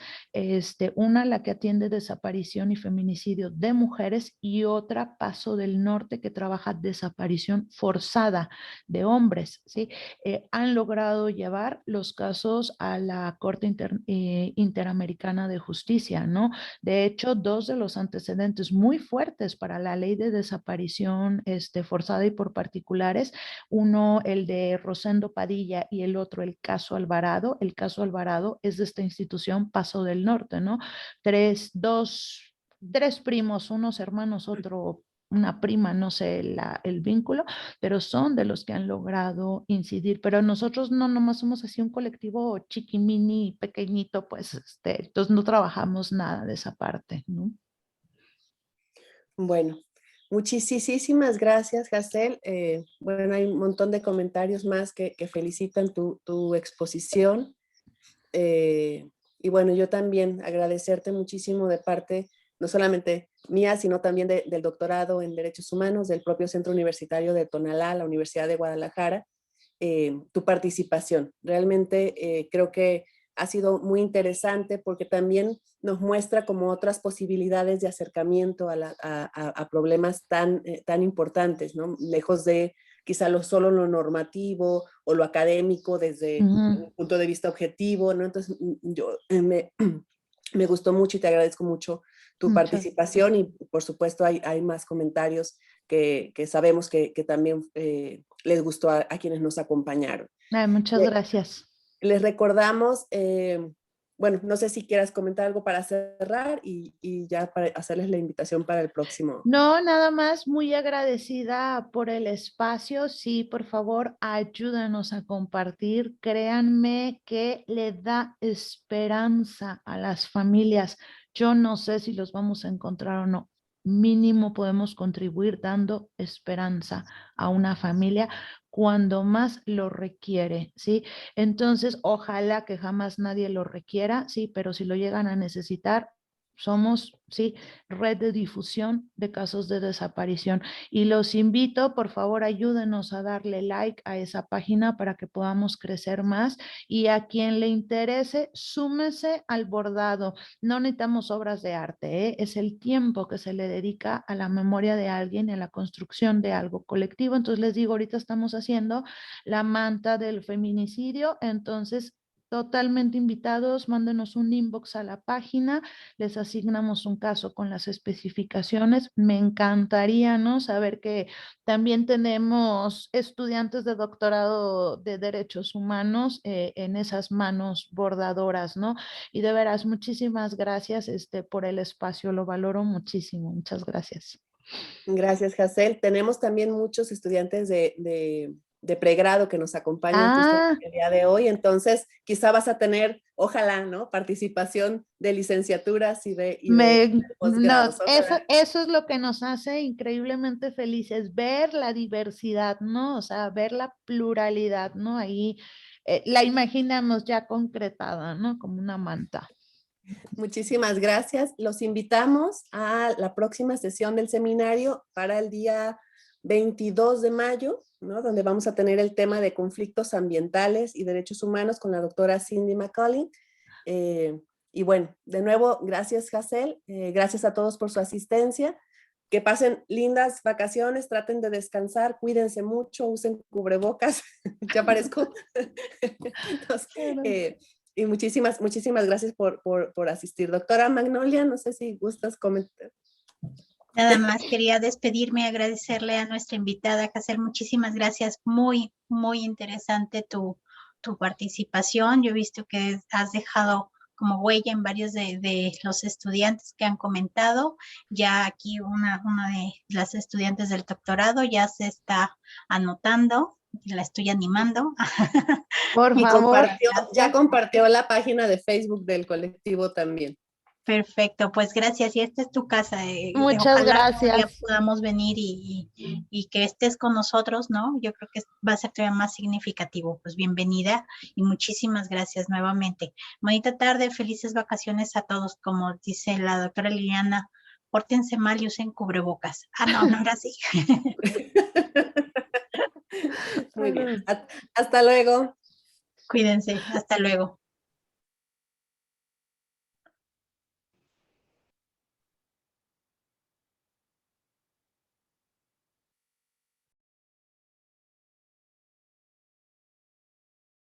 Una, la que atiende desaparición y feminicidio de mujeres y otra, Paso del Norte, que trabaja desaparición forzada de hombres, ¿sí? Han logrado llevar los casos a la Corte Interamericana de Justicia, ¿no? De hecho, dos de los antecedentes muy fuertes para la ley de desaparición forzada y por particulares, uno el de Rosendo Padilla y el otro el caso Alvarado. El caso Alvarado es de esta institución Paso del Norte, ¿no? Tres primos, unos hermanos, otro una prima, no sé el vínculo, pero son de los que han logrado incidir. Pero nosotros no, nomás somos así un colectivo chiquimini, pequeñito, pues, entonces no trabajamos nada de esa parte, ¿no? Bueno, muchísimas gracias, Hazel. Bueno, hay un montón de comentarios más que felicitan tu exposición. Y bueno, yo también agradecerte muchísimo de parte, no solamente mía, sino también del doctorado en Derechos Humanos del propio Centro Universitario de Tonalá, la Universidad de Guadalajara, tu participación. Realmente creo que ha sido muy interesante porque también nos muestra como otras posibilidades de acercamiento a problemas tan importantes, ¿no? Lejos de quizá solo lo normativo o lo académico desde un punto de vista objetivo, ¿no? Entonces, yo me gustó mucho y te agradezco mucho tu participación y por supuesto hay más comentarios que sabemos que también les gustó a quienes nos acompañaron. Muchas gracias. Les recordamos, bueno, no sé si quieras comentar algo para cerrar y ya para hacerles la invitación para el próximo. No, nada más, muy agradecida por el espacio. Sí, por favor, ayúdanos a compartir. Créanme que le da esperanza a las familias. Yo no sé si los vamos a encontrar o no. Mínimo podemos contribuir dando esperanza a una familia cuando más lo requiere, ¿sí? Entonces, ojalá que jamás nadie lo requiera, sí, pero si lo llegan a necesitar, somos, sí, red de difusión de casos de desaparición. Y los invito, por favor, ayúdenos a darle like a esa página para que podamos crecer más. Y a quien le interese, súmese al bordado. No necesitamos obras de arte, ¿eh? Es el tiempo que se le dedica a la memoria de alguien y a la construcción de algo colectivo. Entonces les digo, ahorita estamos haciendo la manta del feminicidio, entonces totalmente invitados, mándenos un inbox a la página, les asignamos un caso con las especificaciones. Me encantaría, ¿no?, saber que también tenemos estudiantes de doctorado de derechos humanos en esas manos bordadoras, ¿no? Y de veras, muchísimas gracias por el espacio, lo valoro muchísimo. Muchas gracias. Gracias, Hazel. Tenemos también muchos estudiantes de pregrado que nos acompañan justo el día de hoy, entonces quizá vas a tener, ojalá, ¿no?, participación de licenciaturas y de posgrados. No, eso es lo que nos hace increíblemente felices, ver la diversidad, ¿no? O sea, ver la pluralidad, ¿no? Ahí la imaginamos ya concretada, ¿no? Como una manta. Muchísimas gracias. Los invitamos a la próxima sesión del seminario para el día 22 de mayo, ¿no?, donde vamos a tener el tema de conflictos ambientales y derechos humanos con la doctora Cindy McCauley. Y bueno, de nuevo, gracias, Hazel. Gracias a todos por su asistencia. Que pasen lindas vacaciones, traten de descansar, cuídense mucho, usen cubrebocas. Ya parezco. Entonces, y muchísimas gracias por asistir. Doctora Magnolia, no sé si gustas comentar. Nada más quería despedirme y agradecerle a nuestra invitada, Hazel. Muchísimas gracias. Muy, muy interesante tu participación. Yo he visto que has dejado como huella en varios de los estudiantes que han comentado. Ya aquí una de las estudiantes del doctorado ya se está anotando. La estoy animando. Por favor. Ya compartió la página de Facebook del colectivo también. Perfecto, pues gracias. Y esta es tu casa. Muchas gracias. Ya podamos venir y que estés con nosotros, ¿no? Yo creo que va a ser todavía más significativo. Pues bienvenida y muchísimas gracias nuevamente. Bonita tarde, felices vacaciones a todos. Como dice la doctora Liliana, pórtense mal y usen cubrebocas. No, ahora sí. Muy bien. Hasta luego. Cuídense. Hasta luego.